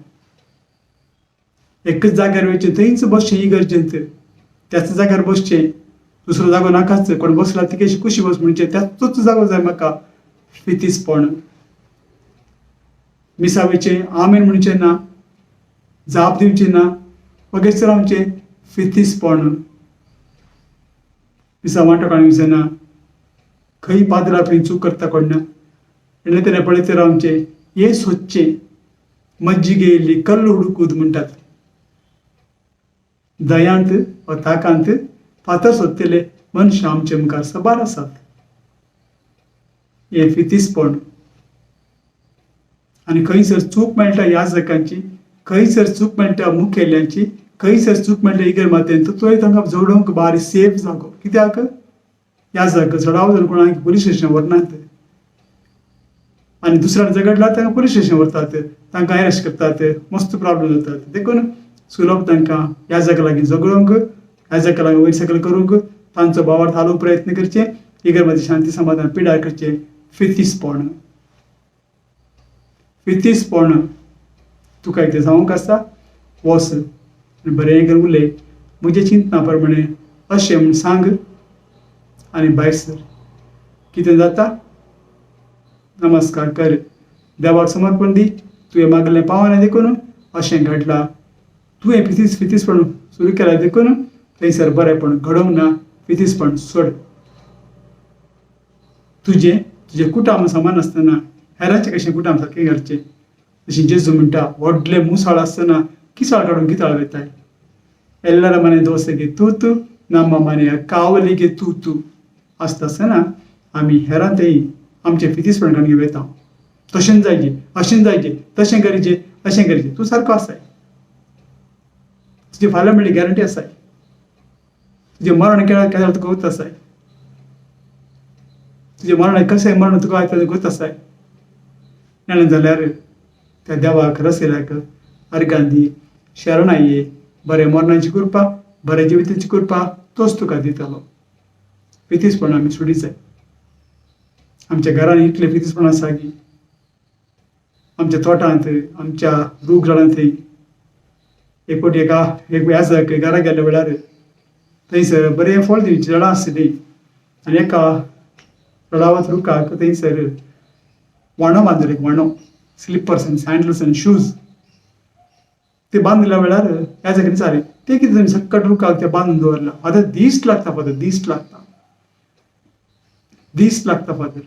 एकच जाग्यार वयचें थंयच बसचें इगर्जेंत त्याच जाग्यार बसचें दुसरो जागो नाकाच कोण बसला ती कशी कुशी बस म्हणचे त्याचोच जागो जाय म्हाका फितीसपण मिसावेचें आमेन म्हणचें ना जाप दिवचें ना वगेच रावचें फितीसपण मिसा वांटोकांनी विसना खंय पाद्रा खंय चूक करता कोण ना एणे तेणे पळयत रावचें हे सोदचें मज्जिग येयल्ली कल्ल हुडूकूद म्हणटात दयांत वा ताकांत फातर सोदतले मनशां आमचे मुखार सबार आसात हे फितीसपण आनी खंयसर चूक मेळटा याजकांची खंयसर चूक मेळटा मुखेल्यांची खंयसर चूक मेळटा इगर मातेन थंय तांकां जोडोवंक बारी सेफ जागो कित्याक याजक चडाव जर कोणाक पुलीस स्टेशनार व्हरनात आनी दुसऱ्यान झगडला तांकां पुलीस स्टेशनार व्हरतात तांकां अरेस्ट करतात मस्त प्रॉब्लेम जातात देखून सुलभ तांकां याजका लागीं झगडोवंक याजका लागीं वयर सकयल करूंक तांचो भावार्थ हालोवंक प्रयत्न करचे इगर मध्ये शांती समाधान पिडार करचे फितीसपण तुका कितें जावंक आसा वच आनी बरें करून उलय म्हजे चिंतना प्रमाणे अशें म्हूण सांग आनी भायर सर कितें जाता नमस्कार कर देवाक समर्पण दी तुवें मागलें पावना देखून अशें घडलां तुवें फितीसपण सुरू केला देखून थंयसर बरेंपण घडोवंक ना फितीसपण सोड तुजे कुटाम समान आसतना हेरांचें कशें कुटाम सारकें घडचें जशें जेजू म्हणटा व्हडले मुसाळ आसतना किसाळ काडून गिताळ वयताय एल्लारा मने दोसेगे तूं नाम्मा मने कावलेगे तूं आसता आसतना आमी हेरां थंय आमचें फितीसपण काडून वयता तशें जायचें अशें जायचें तशें करचें अशें करचें तूं सारको आसाय तुजी फाल्यां म्हणली गॅरंटी आसाय तुजें मरण केल्यार तुका वत आसाय तुजें मरण कशें मरण तुका आयता गोत आसाय नाजाल्यार जाल्यार त्या देवाक रसेल्याक अर्गां दी शरण आये बरें मरणाची कृपा बरें जिविताची कृपा तोच तुका दितलो फितीसपण आमी सोडी जाय आमच्या घरांत इतलें फितीसपण आसा की आमच्या तोटांत आमच्या रूख झाडांत एक फावटी एक व्याजक घरा गेल्या वेळार थंयसर बरें फळ दिवचीं झाडां आसलीं आनी एका रडावत रुखाक थंयसर वाणो बांदलो एक वाणो स्लिपर्स आनी सॅन्डल्स आनी शूज ते बांदिल्ल्या वेळार याजकान विचारलें ते कितें तुमी सक्कट रुखाक ते बांदून दवरला फादर दीस लागता फादर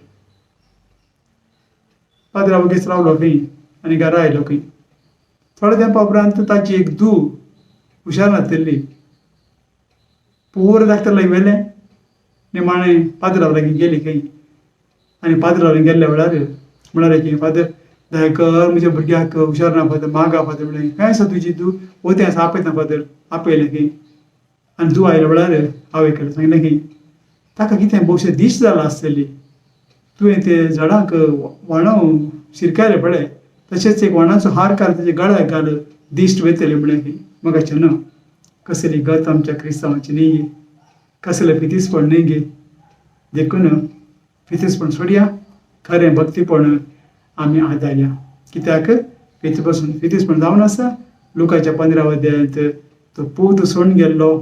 पाद्रा वगेच रावलो खंय आनी घरा आयलो खंय थोड्या तेंपा उपरांत ताची एक धूव हुशार नासतली पुरो धाकटो लागीं व्हेलें निमाणें पाद्रा लागीं गेली खंय आनी पाद्रा लागीं गेल्ल्या वेळार म्हणाले की फादर दया कर म्हज्या भुरग्याक हुशार ना फादर मागा फादर म्हळें काय आसा तुजी धूव वतें आसा आपयता फादर आपयलें खंय आनी धूव आयल्या वेळार हांवें केलें सांगलें की ताका कितें भोवशें दिश्ट जाला आसतली तुवें ते झाडांक वाणो शिरकायलें पळय तशेंच एक वाणाचो हार काड ताच्या गळ्याक घाल दिश्ट वयतली म्हळें की मगाचें न्हू कसली गत आमच्या क्रिस्तांवांची न्ही गे कसलें फितीसपण न्ही गे देखून फितीसपण सोडया खरें भक्तीपण आमी आदाया कित्याक फितीसपण जावन आसा लुकाच्या 15 अध्यायांत तो पूत सोडून गेल्लो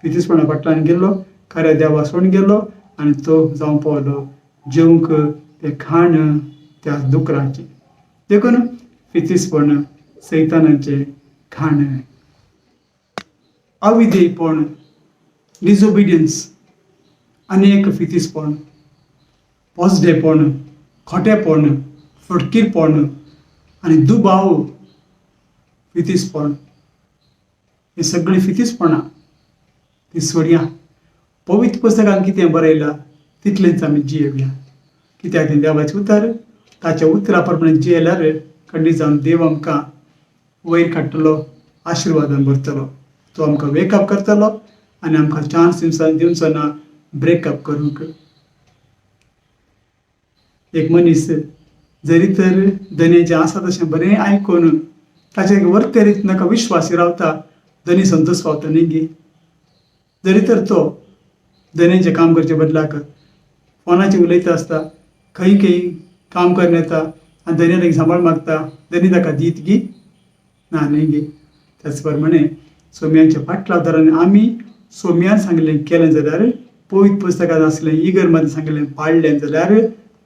फितीसपणा फाटल्यान गेल्लो खऱ्या देवा सोडून गेल्लो आनी तो जावं पावलो जेवंक ते खाण त्या दुकराचें देखून फितीसपण सैतानाचें खाण अविधेयपण डिसओबिडियन्स अनेक फितीसपण, पोसडेपण, खोटेपण, फटकीरपण आणि दुबाव फितीसपण हे सगळी फितीसपणां ती सोडया. पवित्र पुस्तकान कितें बरयलां तितलेंच आमी जियेवया. कित्याक तें देवाचें उतर. ताच्या उतरा प्रमाणे जियेल्यार खंडी जावन देव आमकां वयर काडटलो, आशिर्वादान भरतलो. तो आमकां वेकअप करतलो आनी आमकां चान्स दिवचो ना ब्रेकअप करूंक. एक मनीस जरी तर धन्याचें आसा तशें बरें आयकून ताचे वर्तेरीत नाका विश्वासी रावता, धनी संतोश पावता न्ही गे. जरी तर तो धन्याचें काम करचे बदलाक फोनाचेर उलयता आसता, खंय काम करून येता आनी धन्या ताका सांबाळ मागता, धनी ताका दीत गी ना न्ही गे. त्याच प्रमाणे सोम्यांच्या फाटल्या आनी आमी सोम्यान सांगलें केलें जाल्यार, पवित्र पुस्तकांत आसलें इगर्मांत सांगलें पाळलें जाल्यार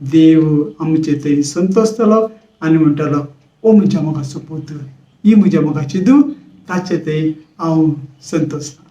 देव आमचे थंय संतोशतलो आनी म्हणटलो, ओ म्हज्या मोगाचो पूत, ही म्हज्या मोगाची धूव, ताचे थंय हांव संतोशता.